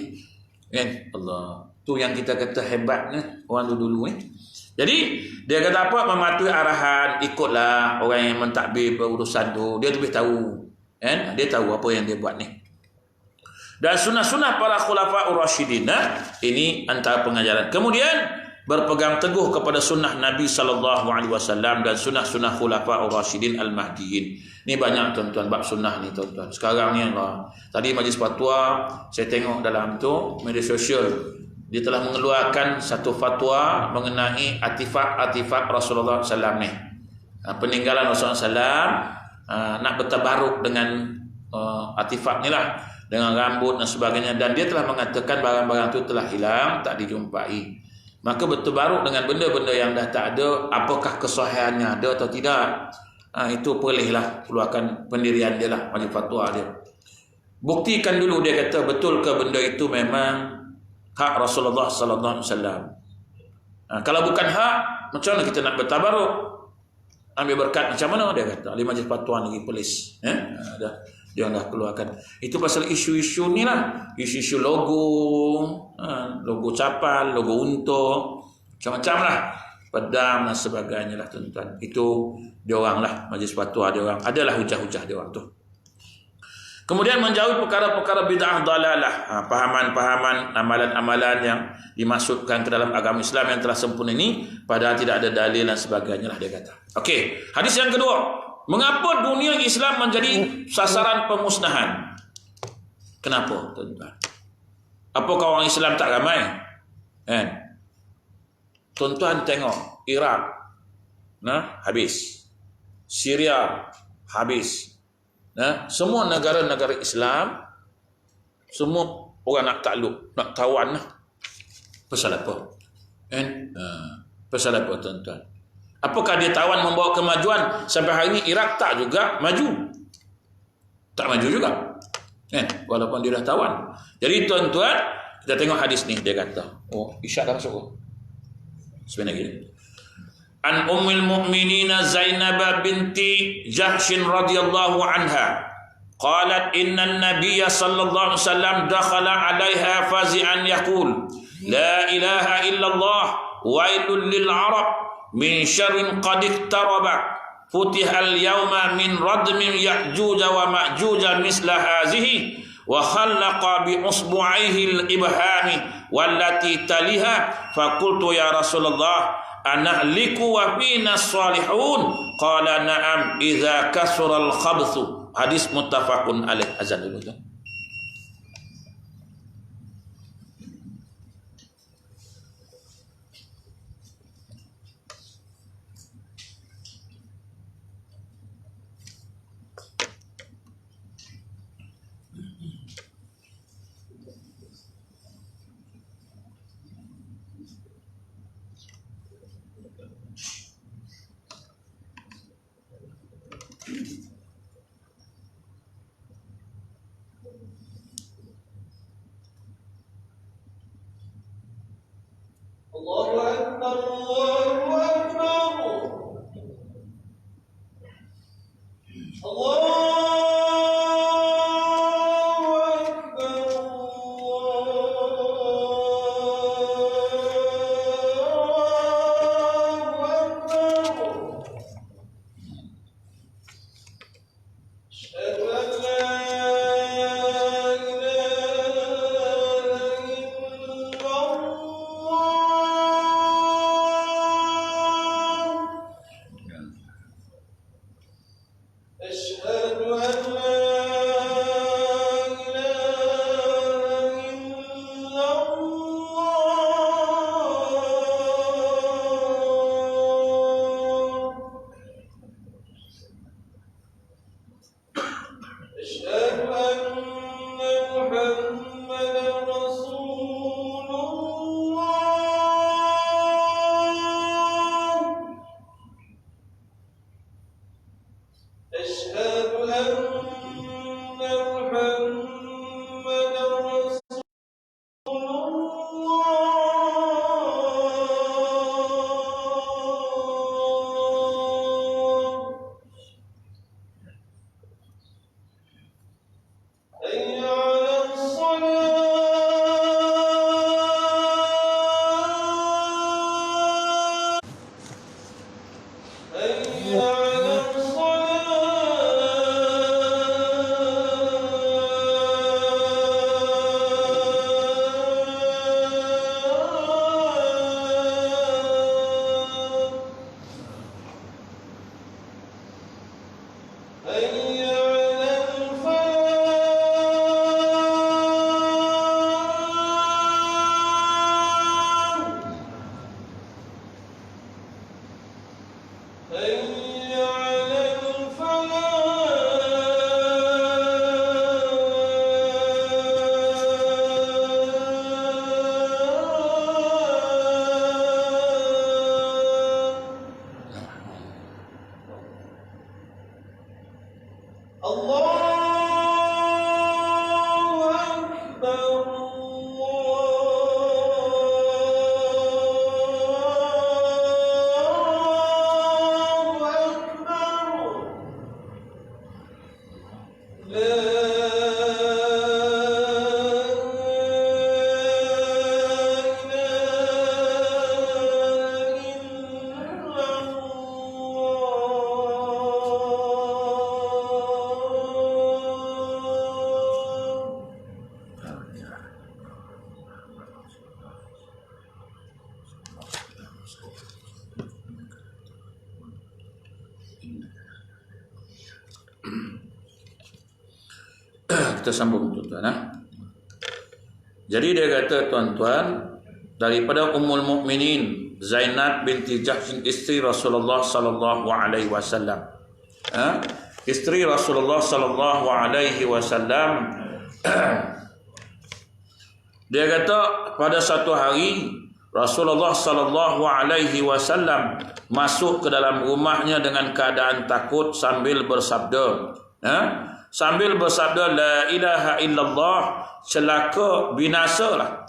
Kan? Allah. Tu yang kita kata hebatnya orang dulu ni. Jadi dia kata apa? Mematuhi arahan, ikutlah orang yang mentadbir berurusan tu. Dia lebih tahu, kan? Dia tahu apa yang dia buat ni. Dan sunnah-sunnah para khulafa ur-rasyidin, ini antara pengajaran. Kemudian berpegang teguh kepada sunnah Nabi SAW dan sunnah-sunnah khulafa ur-rasyidin al-mahdiyin. Ini banyak tuan-tuan bab sunnah ni tuan-tuan. Sekarang ni Allah. Tadi majlis fatwa saya tengok dalam tu media sosial. Dia telah mengeluarkan satu fatwa mengenai artifak Rasulullah SAW ni. Peninggalan Rasulullah SAW nak bertabaruk dengan artifak ni lah. Dengan rambut dan sebagainya. Dan dia telah mengatakan barang-barang itu telah hilang, tak dijumpai. Maka bertabaruk dengan benda-benda yang dah tak ada, apakah kesahihannya ada atau tidak. Itu bolehlah keluarkan pendirian dia lah, majlis fatwa dia. Buktikan dulu dia kata betul ke benda itu memang hak Rasulullah sallallahu alaihi wasallam. Kalau bukan hak, macam mana kita nak bertabaruk? Ambil berkat macam mana dia kata? Ahli majlis fatwa ni polis, dia dah keluarkan. Itu pasal isu-isu ni lah, isu-isu logo, logo capal, logo untuk macam-macam lah, pedang dan sebagainya lah tuan-tuan. Itu dia orang lah majlis fatwa dia orang. Adalah hujah-hujah dia orang tu. Kemudian menjauhi perkara-perkara bid'ah dalalah, pahaman-pahaman, amalan-amalan yang dimasukkan ke dalam agama Islam yang telah sempurna ini padahal tidak ada dalil dan sebagainya lah dia kata. Okey, hadis yang kedua, mengapa dunia Islam menjadi sasaran pemusnahan? Kenapa tuan-tuan? Apakah orang Islam tak ramai? Tuan-tuan tengok Iraq, habis. Syria habis. Semua negara-negara Islam, semua orang nak takluk, nak kawan lah. Pasal apa? Pasal apa tuan-tuan? Apakah dia tawan membawa kemajuan? Sampai hari ini Iraq tak juga maju. Tak maju juga. Walaupun dia dah tawan. Jadi tuan-tuan, kita tengok hadis ni, dia kata, isyak dah masuk. Sebenarnya gini. An ummil mu'minina Zainab binti Jahshin radhiyallahu anha qalat inna an-nabiyya sallallahu alaihi wasallam dakhala 'alaiha fazi'an yaqul la ilaha illallah wailul lil 'arab min syarrin qad iqtaraba futihal yawma min radmin ya'juj wa ma'juj misla hazihi wa khallaqa bi usbu'aihi al-ibhami wallati taliha faqultu ya Rasulullah anahliku wa fina salihun qala na'am idza kasura al-khabthu. Hadis muttafaqun alaih. Azan dulu tu. Kita sambung tuan-tuan. Jadi dia kata tuan-tuan, daripada Ummul Mukminin Zainab binti Jahsh, isteri Rasulullah sallallahu alaihi wasallam. Isteri Rasulullah sallallahu alaihi wasallam. Dia kata pada satu hari Rasulullah sallallahu alaihi wasallam masuk ke dalam rumahnya dengan keadaan takut sambil bersabda, sambil bersabda la ilaha illallah, celaka, binasalah,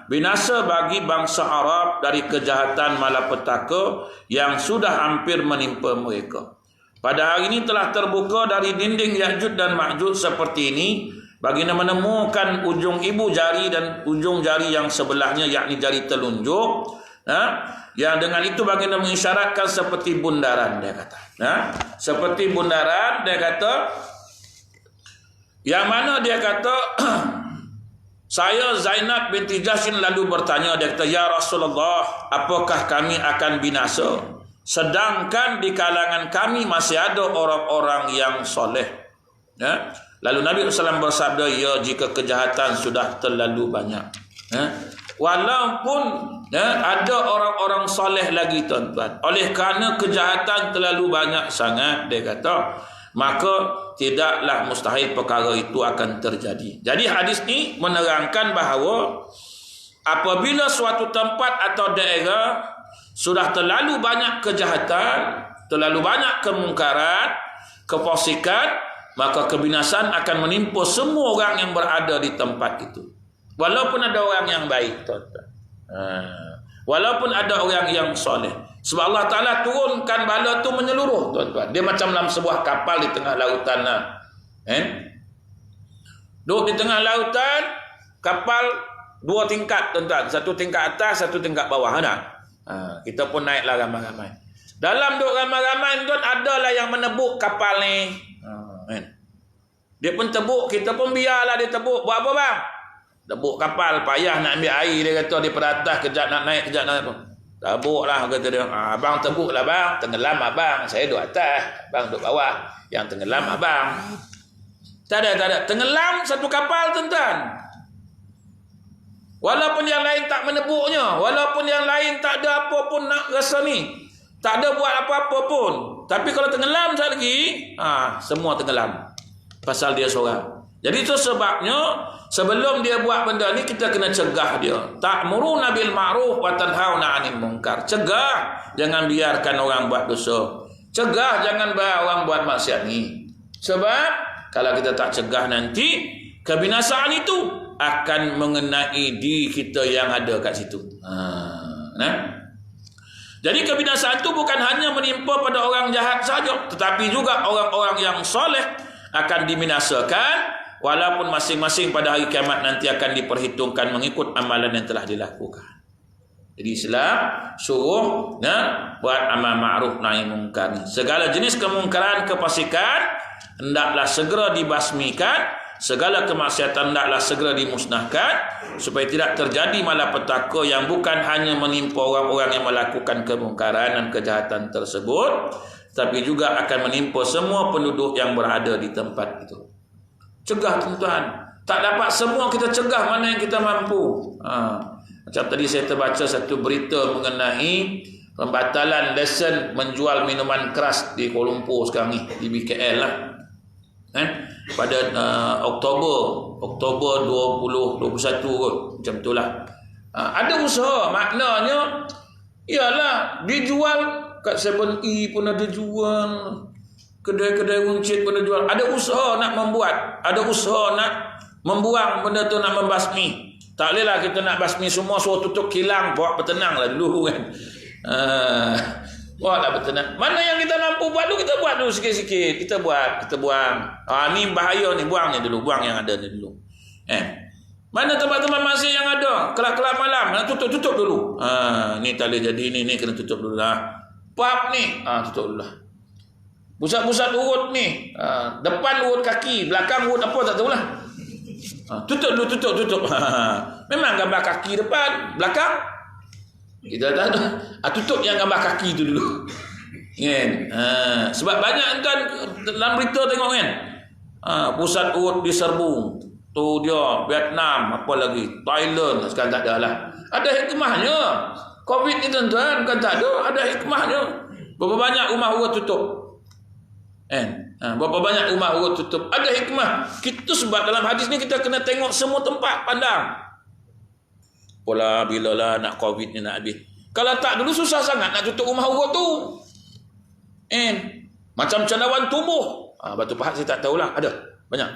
binasa bagi bangsa Arab dari kejahatan malapetaka yang sudah hampir menimpa mereka. Pada hari ini telah terbuka dari dinding Ya'juj dan Ma'juj seperti ini, baginda menemukan ujung ibu jari dan ujung jari yang sebelahnya, yakni jari telunjuk, yang dengan itu baginda mengisyaratkan seperti bundaran, dia kata, seperti bundaran, dia kata, yang mana dia kata saya Zainab binti Jahsh lalu bertanya, dia kata, ya Rasulullah, apakah kami akan binasa sedangkan di kalangan kami masih ada orang-orang yang soleh? Lalu Nabi SAW bersabda, ya, jika kejahatan sudah terlalu banyak, walaupun ada orang-orang soleh lagi tuan-tuan, oleh kerana kejahatan terlalu banyak sangat, dia kata, maka tidaklah mustahil perkara itu akan terjadi. Jadi hadis ni menerangkan bahawa apabila suatu tempat atau daerah sudah terlalu banyak kejahatan, terlalu banyak kemungkaran, kefasikan, maka kebinasaan akan menimpa semua orang yang berada di tempat itu. Walaupun ada orang yang baik, tuan-tuan. Walaupun ada orang yang soleh. Sebab Allah Ta'ala turunkan bala tu menyeluruh, tuan-tuan. Dia macam dalam sebuah kapal di tengah lautan. Duduk di tengah lautan, kapal dua tingkat, tuan-tuan. Satu tingkat atas, satu tingkat bawah. Kita pun naiklah ramai-ramai. Dalam duduk ramai-ramai, tuan, adalah yang menebuk kapal ni. Dia pun tebuk, kita pun biarlah dia tebuk. Buat apa bang? Tebuk kapal, payah nak ambil air, dia kata, daripada atas kejap nak naik, kejap nak apa. Tebuk lah, kata dia. Abang tebuk lah bang, tenggelam abang. Saya duduk atas, abang duduk bawah. Yang tenggelam abang. Tak ada. Tenggelam satu kapal, tuan-tuan. Walaupun yang lain tak menebuknya, walaupun yang lain tak ada apa pun nak rasa ni, tak ada buat apa-apa pun. Tapi kalau tenggelam sekali lagi, semua tenggelam. Pasal dia seorang. Jadi itu sebabnya sebelum dia buat benda ni, kita kena cegah dia. Ta'muruna bil ma'ruf wa tanhauna 'anil munkar. Cegah, jangan biarkan orang buat dosa. Cegah, jangan biarkan orang buat maksiat ni. Sebab kalau kita tak cegah, nanti kebinasaan itu akan mengenai diri kita yang ada kat situ. Jadi kebinasaan itu bukan hanya menimpa pada orang jahat saja, tetapi juga orang-orang yang soleh akan dibinasakan. Walaupun masing-masing pada hari kiamat nanti akan diperhitungkan mengikut amalan yang telah dilakukan. Jadi Islam suruh buat amal ma'ruf nahi munkar. Segala jenis kemungkaran, kefasikan hendaklah segera dibasmikan. Segala kemaksiatan hendaklah segera dimusnahkan, supaya tidak terjadi malapetaka yang bukan hanya menimpa orang-orang yang melakukan kemungkaran dan kejahatan tersebut, tapi juga akan menimpa semua penduduk yang berada di tempat itu. Cegah, tuan-tuan. Tak dapat semua kita cegah, mana yang kita mampu. Macam tadi saya terbaca satu berita mengenai Pembatalan lesen menjual minuman keras di Kuala Lumpur sekarang ni, di BKL lah. Pada Oktober 2021 kot, macam itulah. Ada usaha, maknanya ialah dijual kat 7E pun ada jual, kedai-kedai runcit pun ada jual. Ada usaha nak membuat, ada usaha nak membuang benda tu, nak membasmi. Tak bolehlah kita nak basmi semua suruh tutup kilang, bawa bertenang lah dulu kan. Bawa lah bertenang. Mana yang kita mampu buat dulu, kita buat dulu sikit-sikit. Kita buang. Ni bahaya ni, buangnya dulu, buang yang ada ni dulu. Mana tempat-tempat masjid yang ada, kelab-kelab malam, tutup dulu. Ni tak boleh jadi, ni kena tutup dulu lah. Pub ni, tutup dulu lah. Pusat-pusat urut ni, depan urut kaki, belakang urut apa tak tahulah. Tutup dulu, tutup. Memang gambar kaki depan, belakang kita tak tahu. Tutup yang gambar kaki tu dulu. Sebab banyak kan dalam berita tengok kan, pusat urut diserbu. Tu dia Vietnam, apa lagi, Thailand, sekarang tak ada lah. Ada hikmahnya. Covid ni tuan-tuan, bukan tak ada hikmahnya. Berapa banyak rumah urut tutup? Berapa banyak rumah urut tutup? Ada hikmah. Kita sebab dalam hadis ni kita kena tengok semua tempat pandang. Pola bila lah nak Covid ni nak habis. Kalau tak dulu susah sangat nak tutup rumah urut tu. Macam cendawan tumbuh. Batu pahat saya tak tahulah. Ada? Banyak?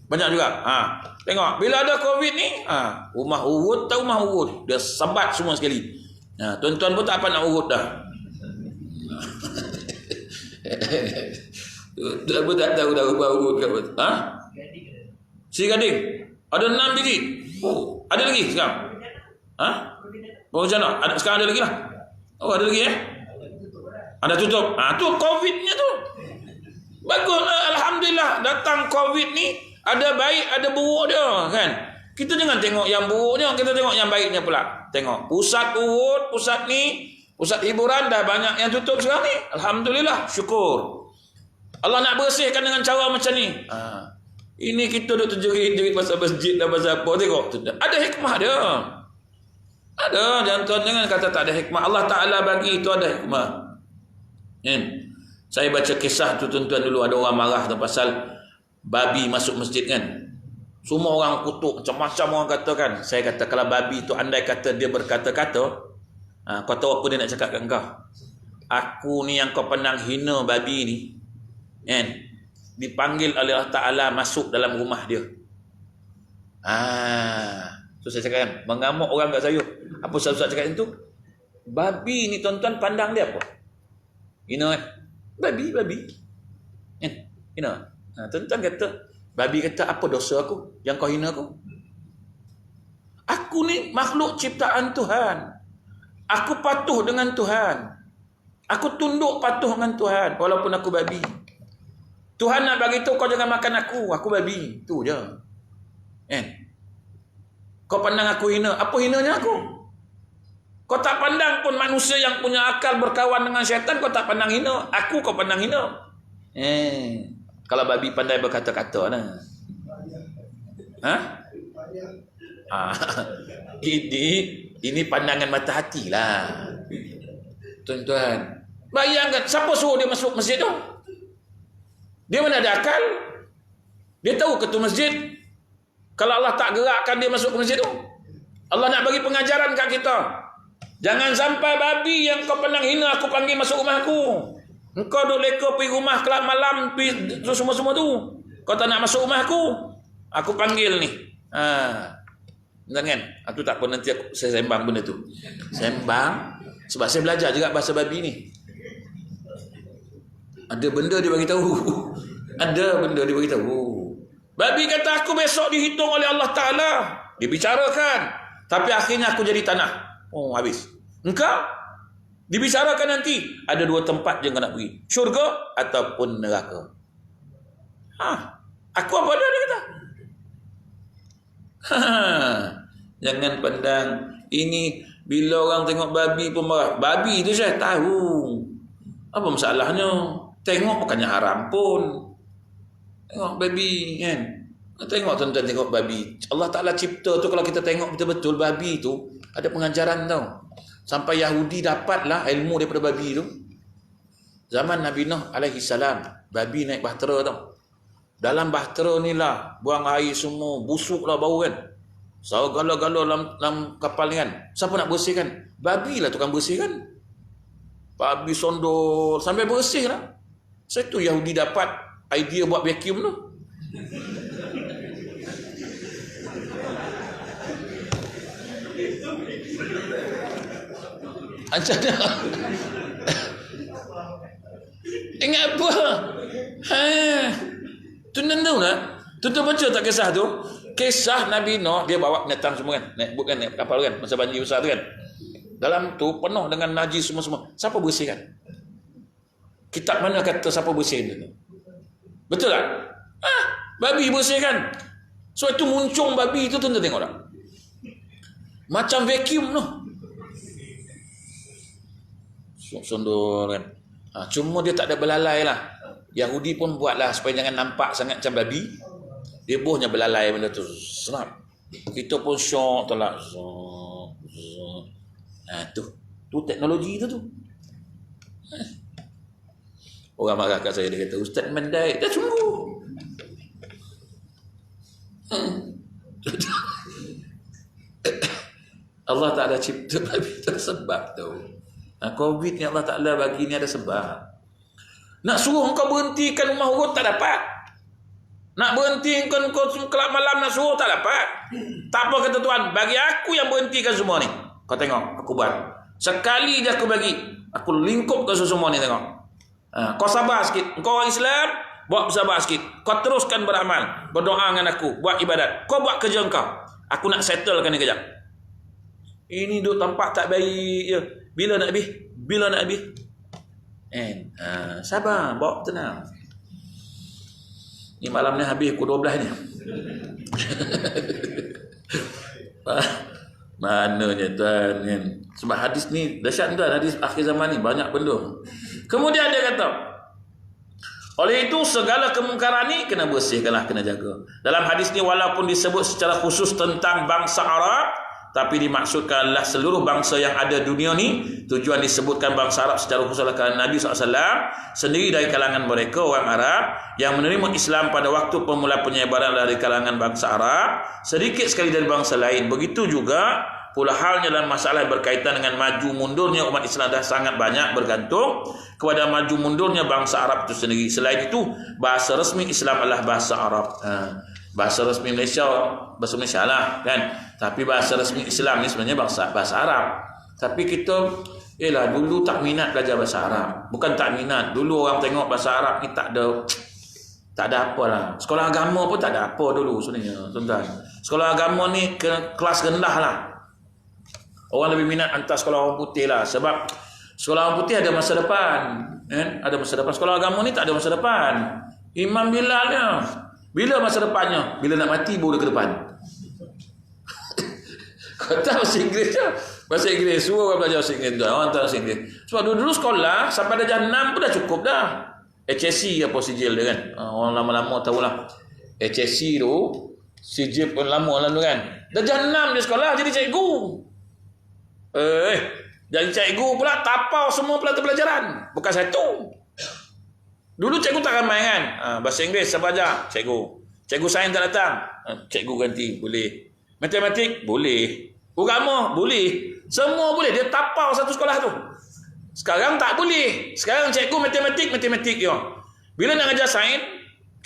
Banyak juga. Tengok bila ada Covid ni, rumah urut tak rumah urut. Dia sebat semua sekali. Tuan-tuan pun tak apa nak urut dah. Aku tak tahu dah rumah urut ke apa. Si Gading ada 6 biji. Ada lagi sekarang? Baru macam mana? Sekarang ada lagi lah. Ada lagi Ada tutup. Tu Covid-nya tu. Bagus, alhamdulillah datang Covid ni, ada baik ada buruk dia kan. Kita jangan tengok yang buruknya, kita tengok yang baiknya pula. Tengok pusat urut, pusat ni, pusat hiburan dah banyak yang tutup sekarang ni. Alhamdulillah, syukur. Allah nak bersihkan dengan cara macam ni. Ini kita duduk terjerit-jerit pasal masjid dan pasal apa. Tengok, ada hikmah dia. Ada, jangan kata tak ada hikmah. Allah Ta'ala bagi itu ada hikmah. Saya baca kisah tu tuan-tuan dulu, ada orang marah pasal babi masuk masjid kan. Semua orang kutuk, macam-macam orang kata kan. Saya kata kalau babi tu andai kata dia berkata-kata, kau tahu apa dia nak cakap kat kau? Aku ni yang kau pandang hina babi ni, dipanggil oleh Allah Ta'ala masuk dalam rumah dia. So saya cakap kan, mengamuk orang kat saya. Apa Ustaz cakap itu? Babi ni tuan-tuan pandang dia apa? Hina kan? Babi. Hina. Tuan-tuan kata, babi kata apa dosa aku yang kau hina aku? Aku ni makhluk ciptaan Tuhan. Aku patuh dengan Tuhan. Aku tunduk patuh dengan Tuhan walaupun aku babi. Tuhan nak bagi tahu kau jangan makan aku babi. Tu je. Kau pandang aku hina. Apa hinanya aku? Kau tak pandang pun manusia yang punya akal berkawan dengan syaitan, kau tak pandang hina. Aku kau pandang hina. Kalau babi pandai berkata-kata lah. Ini pandangan mata hati lah. Tuan-tuan, bayangkan siapa suruh dia masuk masjid tu? Dia mana ada akal? Dia tahu ketua masjid. Kalau Allah tak gerakkan dia masuk ke masjid tu, Allah nak bagi pengajaran kat kita. Jangan sampai babi yang kau pandang hina aku panggil masuk rumahku. Engkau duk leka pergi rumah kelab malam, pergi semua-semua tu. Kau tak nak masuk rumahku, aku panggil ni. Jangan. Aku tak apa, nanti saya sembang benda tu. Sembang sebab saya belajar juga bahasa babi ni. Ada benda dia bagi tahu. Ada benda dia bagi tahu. Babi kata aku besok dihitung oleh Allah Ta'ala. Dibicarakan. Tapi akhirnya aku jadi tanah. Habis. Engkau dibicarakan nanti. Ada 2 tempat je kau nak pergi. Syurga ataupun neraka. Aku apa dah dia kata. Jangan pandang. Ini bila orang tengok babi pun marah. Babi tu saya tahu. Apa masalahnya? Tengok bukannya haram pun. Tengok babi kan. Tengok tuan-tuan, tengok babi. Allah Ta'ala cipta tu, kalau kita tengok betul-betul babi tu ada pengajaran tau. Sampai Yahudi dapatlah ilmu daripada babi tu. Zaman Nabi Nuh alaihi salam, babi naik bahtera tau. Dalam bahtera ni lah buang air semua, busuk lah bau kan. Gala-gala dalam kapal ni kan. Siapa nak bersihkan? Babi lah tukang bersihkan. Babi sondol sampai bersih lah. Itu Yahudi dapat idea buat vacuum tu. Macam mana? Ingat apa? Tu tahu tak? Tuan baca tak kisah tu? Kisah Nabi Nuh, dia bawa binatang semua kan, naik bot kan, naik kapal kan, masa banjir besar tu kan. Dalam tu penuh dengan najis semua-semua. Siapa bersihkan? Kitab mana kata siapa bersihkan tu? Betul tak? Babi bersihkan. So itu muncung babi tu tuan tengok tak? Macam vacuum tu. Sondor kan. Cuma dia tak ada belalai lah. Yahudi pun buatlah supaya jangan nampak sangat macam babi. Dia bohnya belalai benda tu. Senap. Kita pun syok tolak. Tu teknologi tu. Orang marah kat saya, dia kata, Ustaz Mandai, dah sungguh. Allah Ta'ala cipta babi tu sebab tu. Covid ni Allah Ta'ala bagi ni ada sebab. Nak suruh kau berhentikan rumah urut tak dapat. Nak berhentikan kau kelab malam nak suruh tak dapat. Tak apa kata Tuhan, bagi aku yang berhentikan semua ni. Kau tengok, aku buat. Sekali je aku bagi. Aku lingkup ke semua ni tengok. Kau sabar sikit. Kau orang Islam, buat bersabar sikit. Kau teruskan beramal, berdoa dengan aku, buat ibadat. Kau buat kerja kau. Aku nak settlekan ni kejap. Ini duk tampak tak baik je. Bila nak habis? Bila nak habis? Sabar, bawa tenang. Ni malam ni habis pukul 12 ni. Mananya tuan kan. Sebab hadis ni dahsyat tuan, hadis akhir zaman ni banyak benda. Kemudian dia kata, oleh itu segala kemungkaran ni kena bersihkanlah, kena jaga. Dalam hadis ni walaupun disebut secara khusus tentang bangsa Arab, tapi dimaksudkan adalah seluruh bangsa yang ada dunia ni. Tujuan disebutkan bangsa Arab secara khusus adalah kerana Nabi SAW sendiri dari kalangan mereka orang Arab yang menerima Islam pada waktu pemula penyebaran dari kalangan bangsa Arab, sedikit sekali dari bangsa lain. Begitu juga pula halnya dalam masalah berkaitan dengan maju mundurnya umat Islam dah sangat banyak bergantung kepada maju mundurnya bangsa Arab itu sendiri. Selain itu, bahasa resmi Islam adalah bahasa Arab. Bahasa resmi Malaysia, bahasa Malaysia lah kan. Tapi bahasa resmi Islam ni sebenarnya bahasa Arab. Tapi kita, dulu tak minat belajar bahasa Arab. Bukan tak minat. Dulu orang tengok bahasa Arab ni tak ada apa lah. Sekolah agama pun tak ada apa dulu sebenarnya, tuan-tuan. Sekolah agama ni kelas rendah lah. Orang lebih minat hantar sekolah orang putih lah. Sebab sekolah orang putih ada masa depan. Ada masa depan. Sekolah agama ni tak ada masa depan. Imam Bilal ni, bila masa depannya? Bila nak mati baru dia ke depan. Kau tahu bahasa Inggeris je. Bahasa Inggeris. Suruh orang belajar bahasa Inggeris. Orang tahu bahasa Inggeris. Sebab dulu sekolah sampai darjah 6 pun dah cukup dah. HSC apa sijil dia kan. Orang lama-lama tahulah. HSC tu sijil pun lama lalu kan. Darjah 6 dia sekolah jadi cikgu. Jadi cikgu pula tapau semua pelajaran. Bukan satu. Dulu cikgu tak ramai kan. Bahasa Inggeris siapa ajar? Cikgu sains tak datang. Cikgu ganti. Boleh. Matematik? Boleh. Agama? Boleh. Semua boleh. Dia tapau satu sekolah tu. Sekarang tak boleh. Sekarang cikgu matematik je. Bila nak ajar sains,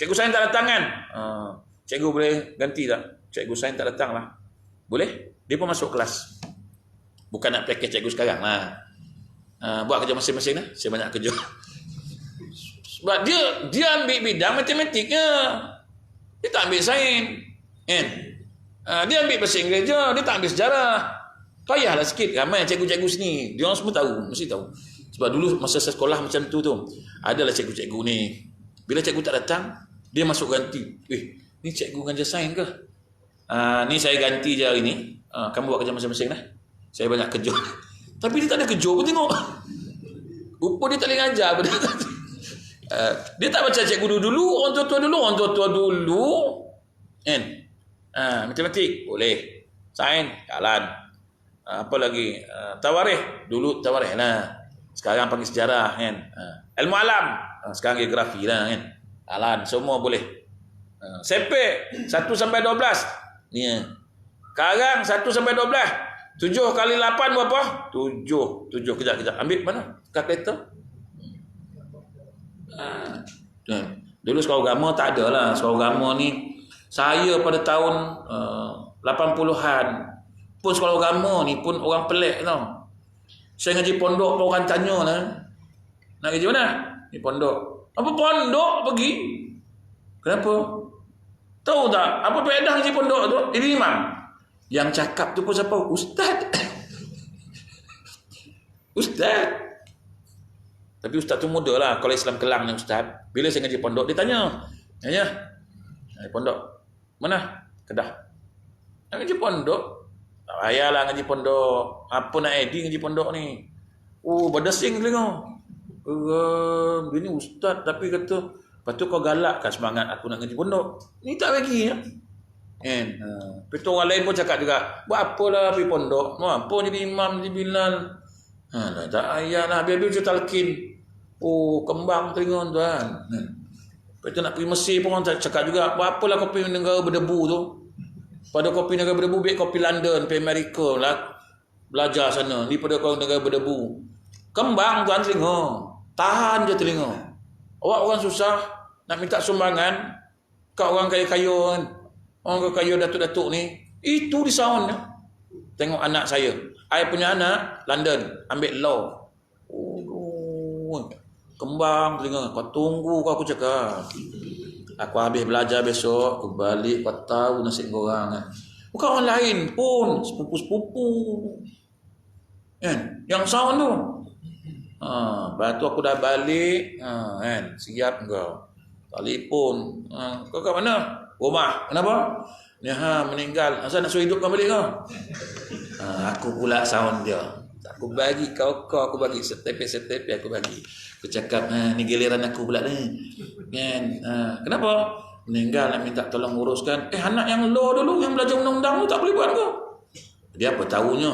cikgu sains tak datang kan. Cikgu boleh ganti tak? Cikgu sains tak datang lah. Boleh. Dia pun masuk kelas. Bukan nak package cikgu sekarang lah. Buat kerja masing-masing lah. Saya banyak kerja. Sebab dia ambil bidang matematiknya. Dia tak ambil sains. Dia ambil bahasa Inggeris je. Dia tak ambil sejarah. Payahlah sikit. Ramai cikgu-cikgu sini. Dia orang semua tahu. Mesti tahu. Sebab dulu masa saya sekolah macam tu adalah cikgu-cikgu ni. Bila cikgu tak datang, dia masuk ganti. Ni cikgu ngajar sains ke? Ni saya ganti je hari ni. Kamu buat kerja masing-masing lah. Saya banyak kerja. Tapi dia tak ada kerja pun tengok. Rupa dia tak boleh ngajar pun. Dia tak baca cikgu dulu. Orang tua-tua dulu. Matematik boleh. Sains jalan. Apa lagi? Tawarikh. Dulu tawarikh lah. Sekarang panggil sejarah kan. Ilmu alam. Sekarang geografi lah kan. Alam semua boleh. Sepek 1 sampai 12. Ni. Sekarang 1 sampai 12. 7 kali 8 berapa? 7. Kejap. Ambil mana? Kalkulator. Dulu sekolah agama tak ada lah. Sekolah agama ni saya pada tahun 80-an pun sekolah agama ni pun orang pelik tau. Saya ngaji pondok pun orang tanya lah, nak ngaji mana? Di pondok. Apa pondok pergi? Kenapa? Tahu tak apa faedah ngaji pondok tu? Ini imam. Yang cakap tu pun siapa? Ustaz. Ustaz. Tapi ustaz tu muda lah. Kalau Islam Kelang ni ustaz. Bila saya ngaji pondok, dia tanya. Ngaji pondok. Mana? Kedah. Nak ngaji pondok? Tak payahlah ngaji pondok. Apa nak edit ngaji pondok ni? Berdesing telinga. Dia ni ustaz tapi kata, lepas tu kau galakkan semangat aku nak ngaji pondok. Ni tak bagi ya. Lepas tu orang lain pun cakap juga, buat apalah pergi pondok? Apa jadi imam, jadi bilal? Tak payahlah. Biar-biar je talqin. Kembang telinga tuan. Lepas tu nak pergi Mesir pun orang cakap juga, buat apalah kopi negara berdebu tu? Pada kopi negara berdebu, biar kopi London, pergi Amerika lah, belajar sana. Ni pada kau negara berdebu. Kembang tuan telinga. Tahan je telinga. Awak orang susah, nak minta sumbangan. Kau orang kaya-kaya kan. Orang kaya datuk-datuk ni. Itu di sound. Tengok anak saya. Saya punya anak, London. Ambil law. Kembang telinga. Kau tunggu kau aku cakap. Aku habis belajar besok, aku balik, kau tahu nasib korang kan. Bukan orang lain pun, sepupu-sepupu. Kan? Yang sound tu. Lepas tu aku dah balik, kan? Siap kau. Telefon. Kau kat mana? Rumah. Kenapa? Ni meninggal. Asal nak suruh hidupkan balik kau? Aku pula sound dia. Aku bagi kau, aku bagi setep aku bagi. Aku cakap, ni giliran aku pula ni. Kan? Kenapa? Meninggal nak minta tolong uruskan. Anak yang law dulu, yang belajar undang-undang tu tak boleh buat kau. Dia apa tahunya?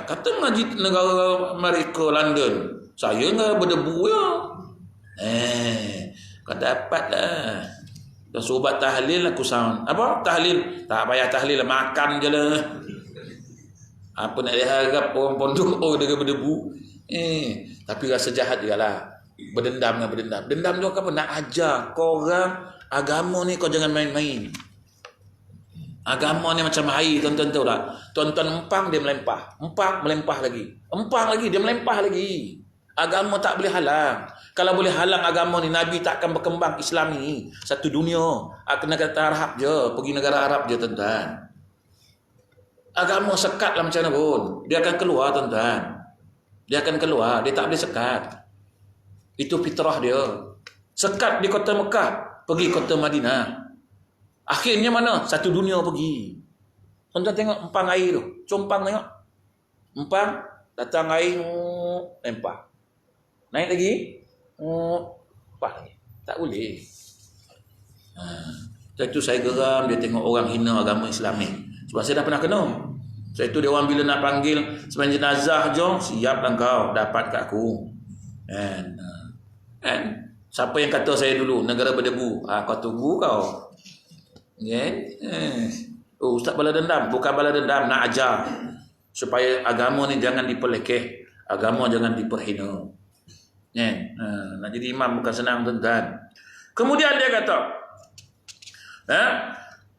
Kata mengaji negara Amerika, London. Saya enggak berdebu ya. Kau dapat lah. Dah suruh tahlil aku sound. Apa? Tahlil. Tak payah tahlil lah. Makan je lah. Apa nak diharap orang pondok dia berdebu. Tapi rasa jahat juga lah. Berdendam dengan berdendam. Dendam tu apa? Nak ajar korang agama ni kau jangan main-main. Agama ni macam air, tuan-tuan tahu tak? Tuan-tuan empang dia melempah. Empang melempah lagi. Empang lagi dia melempah lagi. Agama tak boleh halang. Kalau boleh halang agama ni, Nabi tak akan berkembang Islam ni. Satu dunia. Kena kata Arab je. Pergi negara Arab je tuan-tuan. Agama sekat lah macam mana pun. Dia akan keluar tuan-tuan. Dia akan keluar. Dia tak boleh sekat. Itu fitrah dia. Sekat di kota Mekah. Pergi kota Madinah. Akhirnya mana? Satu dunia pergi. Tuan-tuan tengok empang air tu. Compang tengok. Empang. Datang air. Lempah. Naik lagi. Lempah lagi. Tak boleh. Itu saya geram. Dia tengok orang hina agama Islam ni. Sebab saya dah pernah kena. Saya tu dia orang bila nak panggil sembahyang jenazah jom, siaplah kau dapat kat aku. Kan? Siapa yang kata saya dulu negara berdebu? Kau tunggu kau. Kan? Ustaz bala dendam, bukan bala dendam, nak ajar supaya agama ni jangan diperlekeh, agama jangan diperhina. Kan? Nak jadi imam bukan senang tuan-tuan. Kemudian dia kata,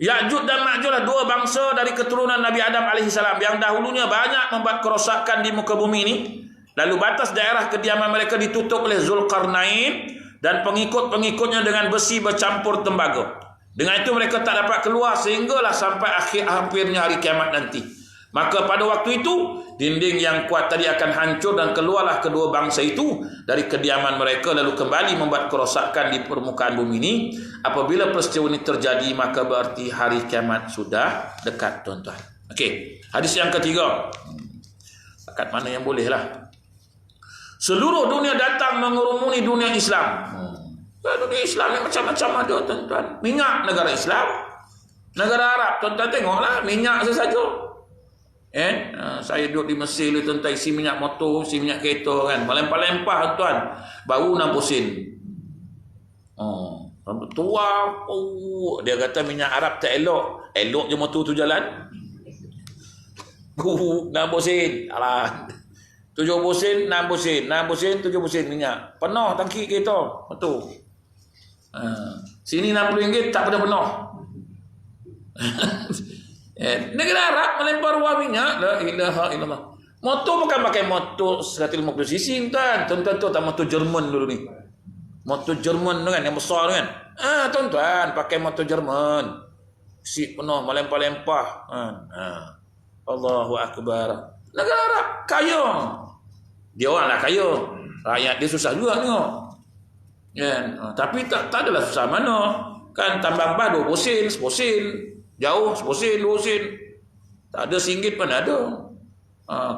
Ya'juj dan Ma'juj lah dua bangsa dari keturunan Nabi Adam AS yang dahulunya banyak membuat kerosakan di muka bumi ini. Lalu batas daerah kediaman mereka ditutup oleh Zulkarnain dan pengikut-pengikutnya dengan besi bercampur tembaga. Dengan itu mereka tak dapat keluar sehinggalah sampai akhirnya hari kiamat nanti. Maka pada waktu itu dinding yang kuat tadi akan hancur dan keluarlah kedua bangsa itu dari kediaman mereka lalu kembali membuat kerosakan di permukaan bumi ini. Apabila peristiwa ini terjadi maka berarti hari kiamat sudah dekat tuan-tuan. Okey, hadis yang ketiga. Dekat mana yang boleh lah. Seluruh dunia datang mengurumuni dunia Islam. Dunia Islam ni macam-macam ada tuan-tuan. Minyak negara Islam. Negara Arab tuan-tuan tengoklah minyak sesaja. Saya duduk di Mesir tu tuan, isi minyak motor, isi minyak kereta kan. Lempah-lempah tuan. Baru 60 sen. Rambut tua. Dia kata minyak Arab tak elok. Elok je motor tu jalan. 60 sen. Alah. 70 sen, 60 sen. 60 sen, 70 sen minyak. Penuh tangki kereta. Betul. Sini RM60 tak pernah penuh. Negara Arab melempar wang minyak. La ilaha illallah. Motor bukan pakai motor 150cc tuan. Tuan-tuan tu tak motor Jerman dulu ni. Motor Jerman tu kan yang besar tu kan. Tuan-tuan pakai motor Jerman. Si penuh melempar-lempar. Allahu akbar. Negara Arab kaya. Dia orang lah kaya. Rakyat dia susah juga tengok. Tapi tak adalah susah mana. Kan tambang bah 20 sen, 10 sen. Jauh 10 sen, 20 sen. Tak ada RM1 pun ada.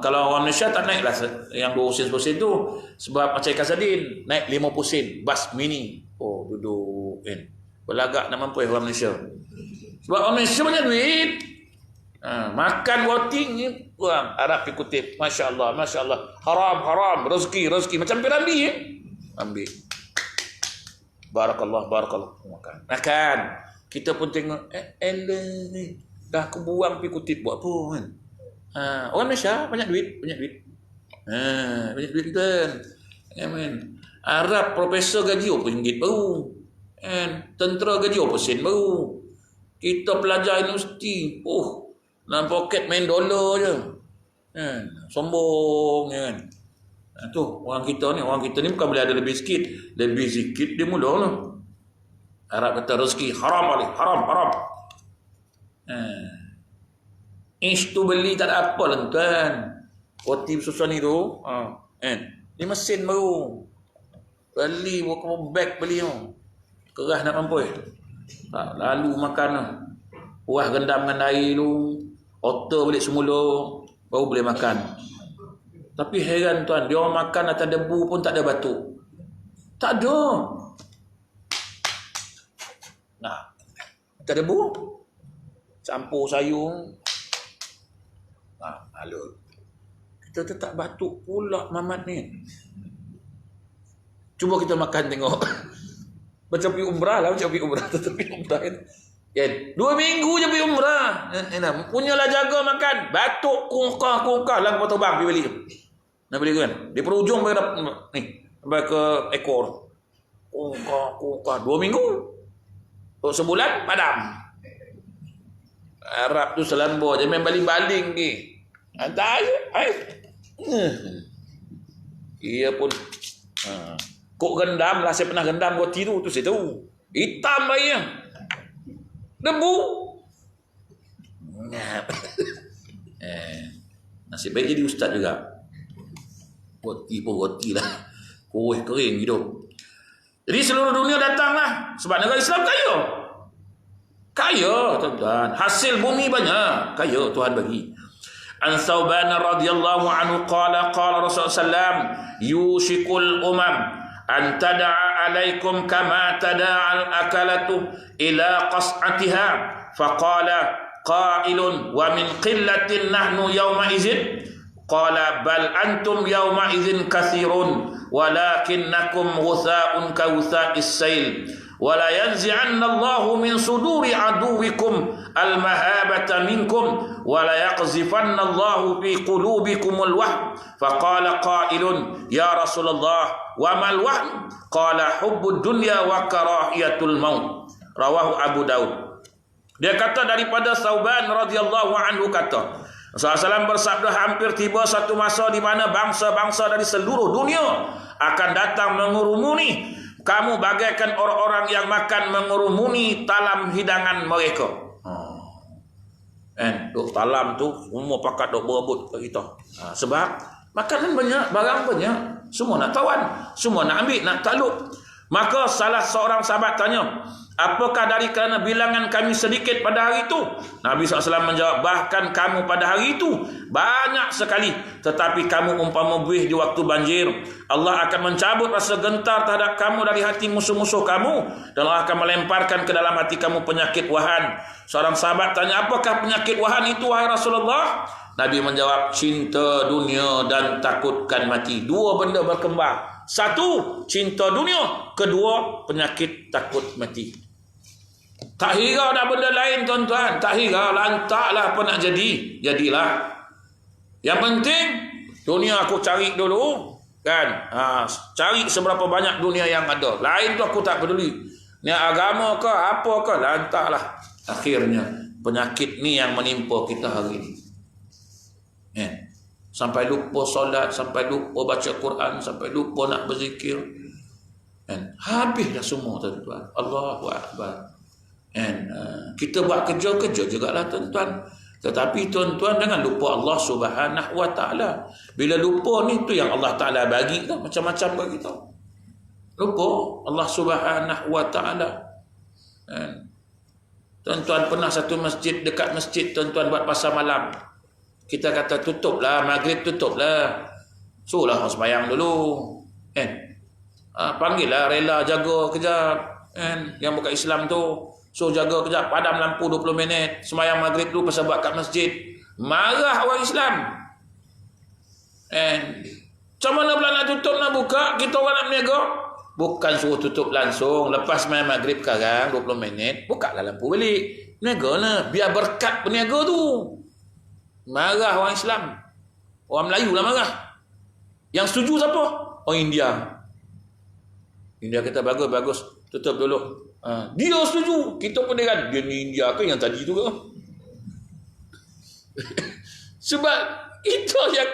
Kalau orang Malaysia tak naik lah yang 20 sen, 10 sen tu. Sebab macam ikan sardin, naik 50 sen. Bas mini. Duduk kan. Berlagak nak mampu orang Malaysia. Sebab orang Malaysia banyak duit. Makan roti ni orang Arab pergi kutip. Masya Allah, Masya Allah. Haram. Rezeki. Macam piramli ambil. Barakallah. Makan. Kita pun tengok, ni dah aku buang pergi kutip buat apa kan. Orang Malaysia banyak duit. Banyak duit kan. Arab profesor gaji RM20 baru. Tentera gaji RM1 baru. Kita pelajar universiti, dalam poket main dolar je. Sombong kan. Tu orang kita ni bukan boleh ada lebih sikit. Lebih sikit dia mula lah. Arab kata rezeki haram. Ish tu beli tak ada apa lah tuan. Roti susun ni tu 5 sen baru. Beli beg beli tu. Keras nak mampu. Tak lalu makan lah. Puas rendam dengan air tu. Otter balik semula. Baru boleh makan. Tapi heran tuan. Dia orang makan atas debu pun tak ada batuk. Tak ada. Tak debu. Campur sayur. Lalu. Kita tetap batuk pula mamat ni. Cuba kita makan tengok. Macam pergi umrah lah. Tetap pergi umrah kan. 2 minggu je pergi umrah. Punyalah jaga makan. Batuk kungkah lah kau terbang pergi balik. Nak beli kan? Di perujung sampai ke ekor. Kungkah 2 minggu. Sebulan padam. Arab tu selamba je main baling-baling ni. Hantar air. Ia pun kok rendam lah. Saya pernah rendam roti tu saya tahu. Hitam bayi yang debu. Nasib baik jadi ustaz juga. Roti pun roti lah. Kuih kering hidup. Jadi seluruh dunia datanglah. Sebab negara Islam kaya tuan-tuan. Hasil bumi banyak. Kaya Tuhan bagi. An Thawban radhiyallahu anhu qala Rasulullah sallam yushikul umam an tada'a alaikum kama tada'al akalatu ila qas'atiha faqala qailun wa min qillatin nahnu yawma izin qala bal antum yawma izin kathirun walakinnakum ghutha'un ka ghutha'is sayl wala yanzi'anna Allahu min suduri aduwikum al-mahabata minkum wala yaqzifanna Allahu fi qulubikumul wahn faqala qailun ya Rasulullah wa mal wahn qala hubbud dunya wa karahiyatul maut rawahu Abu Daud. Dia kata daripada Thawban radhiyallahu anhu kata Rasulullah SAW bersabda hampir tiba satu masa di mana bangsa-bangsa dari seluruh dunia akan datang mengurumuni kamu bagaikan orang-orang yang makan mengurumuni talam hidangan mereka. Duk talam tu semua pakat duk berebut kat kita. Sebab makanan banyak, barang banyak, semua nak tawan, semua nak ambil, nak takluk. Maka salah seorang sahabat tanya, apakah dari kerana bilangan kami sedikit pada hari itu? Nabi SAW menjawab, bahkan kamu pada hari itu banyak sekali, tetapi kamu umpama buih di waktu banjir. Allah akan mencabut rasa gentar terhadap kamu dari hati musuh-musuh kamu, dan Allah akan melemparkan ke dalam hati kamu penyakit wahan. Seorang sahabat tanya, apakah penyakit wahan itu wahai Rasulullah? Nabi menjawab, cinta dunia dan takutkan mati. Dua benda berkembang. Satu, cinta dunia. Kedua, penyakit takut mati. Tak hirau dah benda lain tuan-tuan. Tak hirau, lantaklah apa nak jadi. Jadilah. Yang penting, dunia aku cari dulu. Kan? Cari seberapa banyak dunia yang ada. Lain tu aku tak peduli. Ni agama ke apa ke, lantaklah. Akhirnya, penyakit ni yang menimpa kita hari ini. Sampai lupa solat, sampai lupa baca Quran, sampai lupa nak berzikir. Habis dah semua tuan-tuan. Allahu Akbar. Kita buat kerja jugalah tuan-tuan. Tetapi tuan-tuan jangan lupa Allah Subhanahu Wa Taala. Bila lupa ni tu yang Allah Taala bagi kan macam-macam ke kita. Lupa Allah Subhanahu Wa Taala. Tuan-tuan pernah satu masjid, dekat masjid tuan-tuan buat pasar malam. Kita kata tutuplah, maghrib tutuplah. Suruhlah orang sembahyang dulu. Panggillah rela jaga kejap. Yang bukan Islam tu, suruh jaga kejap, padam lampu 20 minit, sembahyang maghrib dulu pasal buat kat masjid. Marah orang Islam. Macam mana pula nak tutup, nak buka? Kita orang nak berniaga. Bukan suruh tutup langsung. Lepas sembahyang maghrib sekarang 20 minit, bukalah lampu balik. Berniaga lah, biar berkat berniaga tu. Marah orang Islam. Orang Melayu lah marah. Yang setuju siapa? Orang India. India kata bagus, tutup dulu. Dia setuju. Kita pun dia ni India ke yang tadi tu ke? Sebab itu yang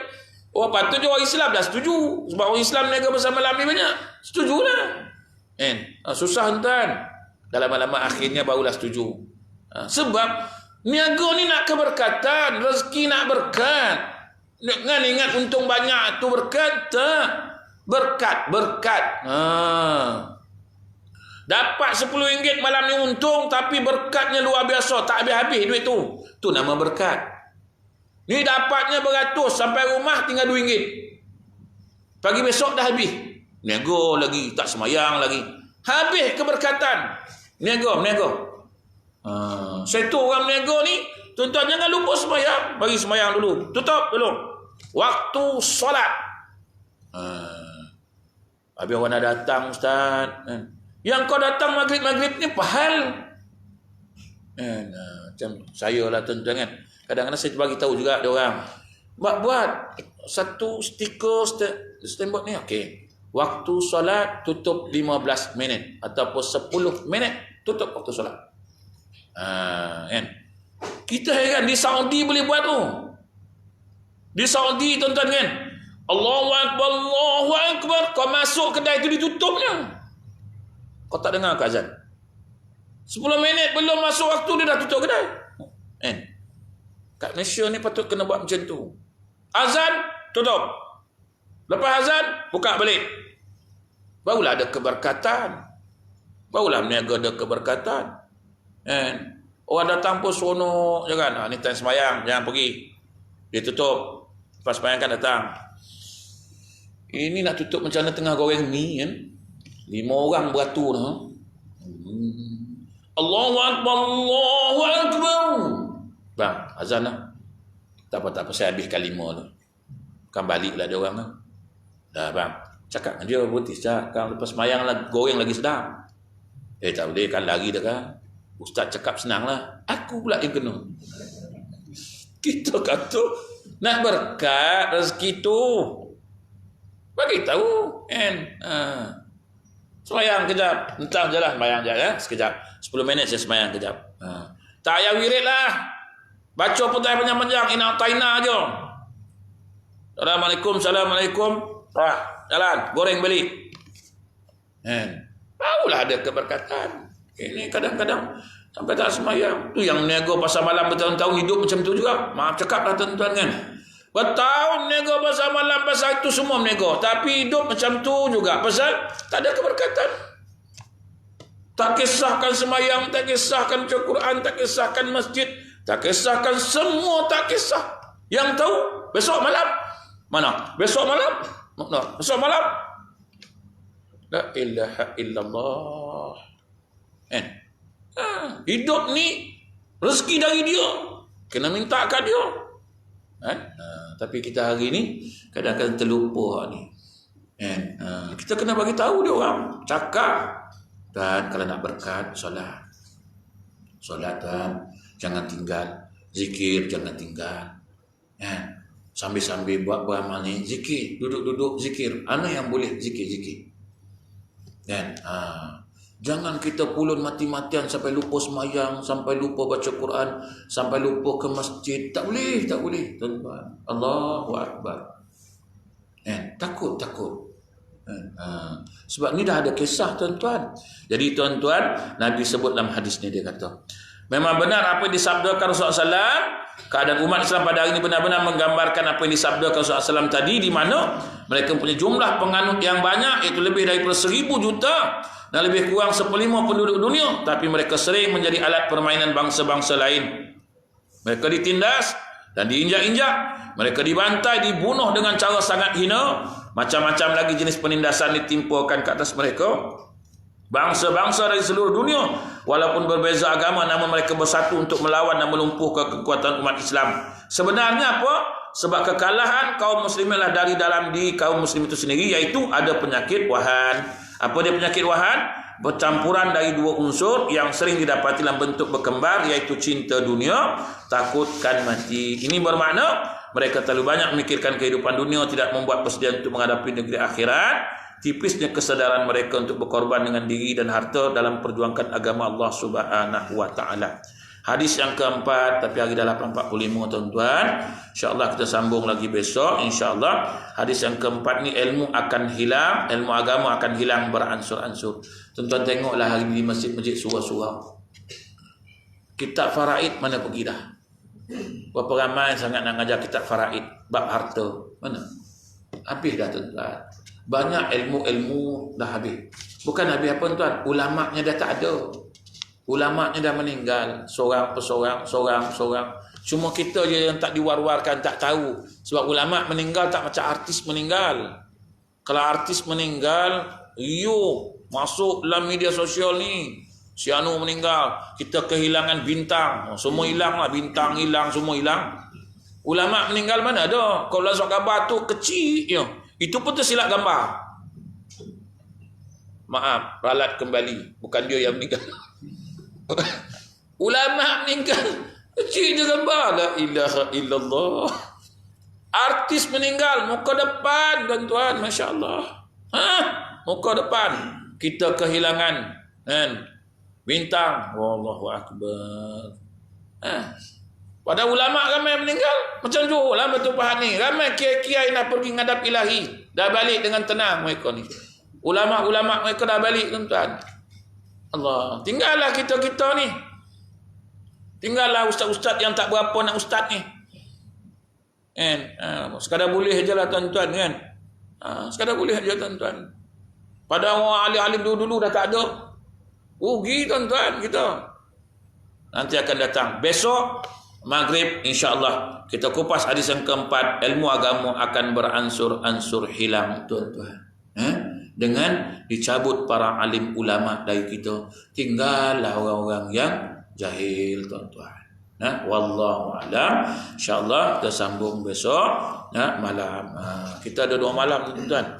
orang patutnya orang Islam dah setuju. Sebab orang Islam niaga bersama malam ni banyak. Setujulah. Susah tuan. Dalam lama akhirnya barulah setuju. Sebab niaga ni nak keberkatan, rezeki nak berkat. Jangan ingat untung banyak tu berkat. Berkat. Dapat RM10 malam ni untung, tapi berkatnya luar biasa, tak habis-habis duit tu. Tu nama berkat. Ni dapatnya beratus, sampai rumah tinggal RM2. Pagi besok dah habis. Niaga lagi, tak semayang lagi. Habis keberkatan. Niaga. Satu orang niaga ni, tuan-tuan jangan lupa semayang. Bagi semayang dulu. Tutup dulu. Waktu solat. Habis orang dah datang, Ustaz. Yang kau datang maghrib-maghrib ni pahal. Macam saya lah tuan-tuan kan. Kadang-kadang saya bagi tahu juga dia orang. Buat satu stiker stembot ni. Okey. Waktu solat tutup 15 minit. Ataupun 10 minit tutup waktu solat. Kan? Kita heran di Saudi boleh buat tu. Di Saudi tuan-tuan kan. Allahu Akbar. Kau masuk kedai tu ditutupnya. Kau tak dengar ke azan? 10 minit belum masuk waktu dia dah tutup kedai. Kat Malaysia ni patut kena buat macam tu. Azan, tutup. Lepas azan, buka balik. Barulah ada keberkatan. Barulah berniaga ada keberkatan. Orang datang pun seronok je kan. Ni time sembahyang, jangan pergi. Dia tutup. Lepas sembahyang kan datang. Ini nak tutup macam mana tengah goreng mi kan. 5 orang beratur dah. Allahu Akbar. Bang, azan lah. Tak apa, saya habiskan 5 tu. Kan baliklah dia orang lah. Dah bang, cakap dengan dia, berhenti sekejap. Kan lepas semayang lah, goreng lagi sedap. Tak boleh kan, lari dah kan. Ustaz cakap senang lah. Aku pula yang kena. Kita kata, nak berkat rezeki tu. Bagi tahu kan. Semayang kejap. Entah je lah semayang je ya. Sekejap. 10 minit saya semayang kejap. Tak payah wirid lah. Baca pun tak panjang-panjang. Ina taina je. Assalamualaikum. Jalan. Goreng balik. Barulah ada keberkatan. Ini kadang-kadang sampai tak semayang. Tu yang niaga pasar malam bertahun-tahun hidup macam tu juga. Maaf cakap lah tuan-tuan kan. Bertahun niaga pasar malam, pasal itu semua niaga. Tapi hidup macam tu juga. Pasal tak ada keberkatan. Tak kisahkan semayang, tak kisahkan baca Quran, tak kisahkan masjid, tak kisahkan semua, tak kisah. Yang tahu besok malam. Mana? Besok malam? Mana? Besok malam? La ilaha illallah. Hidup ni rezeki dari dia. Kena minta kat dia. Kan? Tapi kita hari ni kadang-kadang terlupa ni. Kan? Kita kena bagi tahu dia orang, cakap. Dan kalau nak berkat, solat. Solat tuan, jangan tinggal. Zikir jangan tinggal. Kan? Sambil-sambil buat beramal ni, zikir, duduk-duduk zikir. Ana yang boleh zikir-zikir. Kan? Jangan kita pulun mati-matian sampai lupa semayang, sampai lupa baca Quran, sampai lupa ke masjid. Tak boleh, tak boleh, tuan-tuan. Allahu Akbar. Takut. Sebab ni dah ada kisah, tuan-tuan. Jadi tuan-tuan, Nabi sebut dalam hadis ni, dia kata, memang benar apa yang disabdakan Rasulullah SAW. Keadaan umat Islam pada hari ini benar-benar menggambarkan apa yang disabdakan Rasulullah SAW tadi, di mana mereka punya jumlah penganut yang banyak, iaitu lebih daripada 1,000 juta dan lebih kurang 1/5 penduduk dunia, tapi mereka sering menjadi alat permainan bangsa-bangsa lain. Mereka ditindas dan diinjak-injak, mereka dibantai, dibunuh dengan cara sangat hina. Macam-macam lagi jenis penindasan ditimpakan ke atas mereka. Bangsa-bangsa dari seluruh dunia, walaupun berbeza agama, namun mereka bersatu untuk melawan dan melumpuhkan kekuatan umat Islam. Sebenarnya apa? Sebab kekalahan kaum muslimin lah dari dalam diri kaum muslim itu sendiri, iaitu ada penyakit wahan. Apa dia penyakit wahan? Bercampuran dari dua unsur yang sering didapati dalam bentuk berkembar, iaitu cinta dunia, takutkan mati. Ini bermakna mereka terlalu banyak memikirkan kehidupan dunia, tidak membuat persediaan untuk menghadapi negeri akhirat. Tipisnya kesadaran mereka untuk berkorban dengan diri dan harta dalam perjuangkan agama Allah Subhanahu wa taala. Hadis yang keempat, tapi hari dah 8.45 tuan-tuan. InsyaAllah kita sambung lagi besok. InsyaAllah hadis yang keempat ni, ilmu akan hilang, ilmu agama akan hilang beransur-ansur. Tuan-tuan tengoklah hari ni di masjid-masjid surau-surau, kitab faraid mana pergi dah? Berapa ramai sangat nak ngajar kitab faraid, bab harta, mana? Habis dah tuan-tuan. Banyak ilmu-ilmu dah habis. Bukan habis apa tuan, ulama'nya dah tak ada. Ulama'nya dah meninggal, seorang perseorang, seorang. Cuma kita je yang tak diwar-warkan, tak tahu. Sebab ulama' meninggal tak macam artis meninggal. Kalau artis meninggal, masuk dalam media sosial ni, si anu meninggal, kita kehilangan bintang, semua hilang lah, bintang hilang, semua hilang. Ulama' meninggal mana ada? Kalau langsung gambar tu kecil, itu pun tersilap gambar. Maaf, ralat kembali, bukan dia yang meninggal. Ulama' meninggal, kecil je gambar. La ilaha illallah. Artis meninggal, muka depan tuan-tuan, Masya Allah. Muka depan, kita kehilangan bintang. Wallahu Akbar. Pada ulama' ramai meninggal. Macam tu lah betul Pahad ni. Ramai kiai-kiai nak pergi ngadap ilahi, dah balik dengan tenang mereka ni. Ulama' mereka dah balik tuan-tuan. Allah, tinggallah kita-kita ni. Tinggallah ustaz-ustaz yang tak berapa nak ustaz ni. Sekadar boleh je lah tuan-tuan kan. Sekadar boleh je tuan-tuan. Pada orang alim-alim dulu-dulu dah tak ada. Rugi tuan-tuan kita. Nanti akan datang besok maghrib, insya-Allah kita kupas hadis yang keempat, ilmu agama akan beransur-ansur hilang tuan-tuan. Dengan dicabut para alim ulama dari kita, tinggallah orang-orang yang jahil tuan-tuan. Wallahu a'lam. InsyaAllah kita sambung besok malam. Kita ada 2 malam tuan-tuan.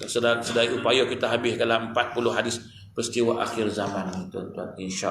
Sedari upaya kita habis dalam 40 hadis peristiwa akhir zaman tuan-tuan, insya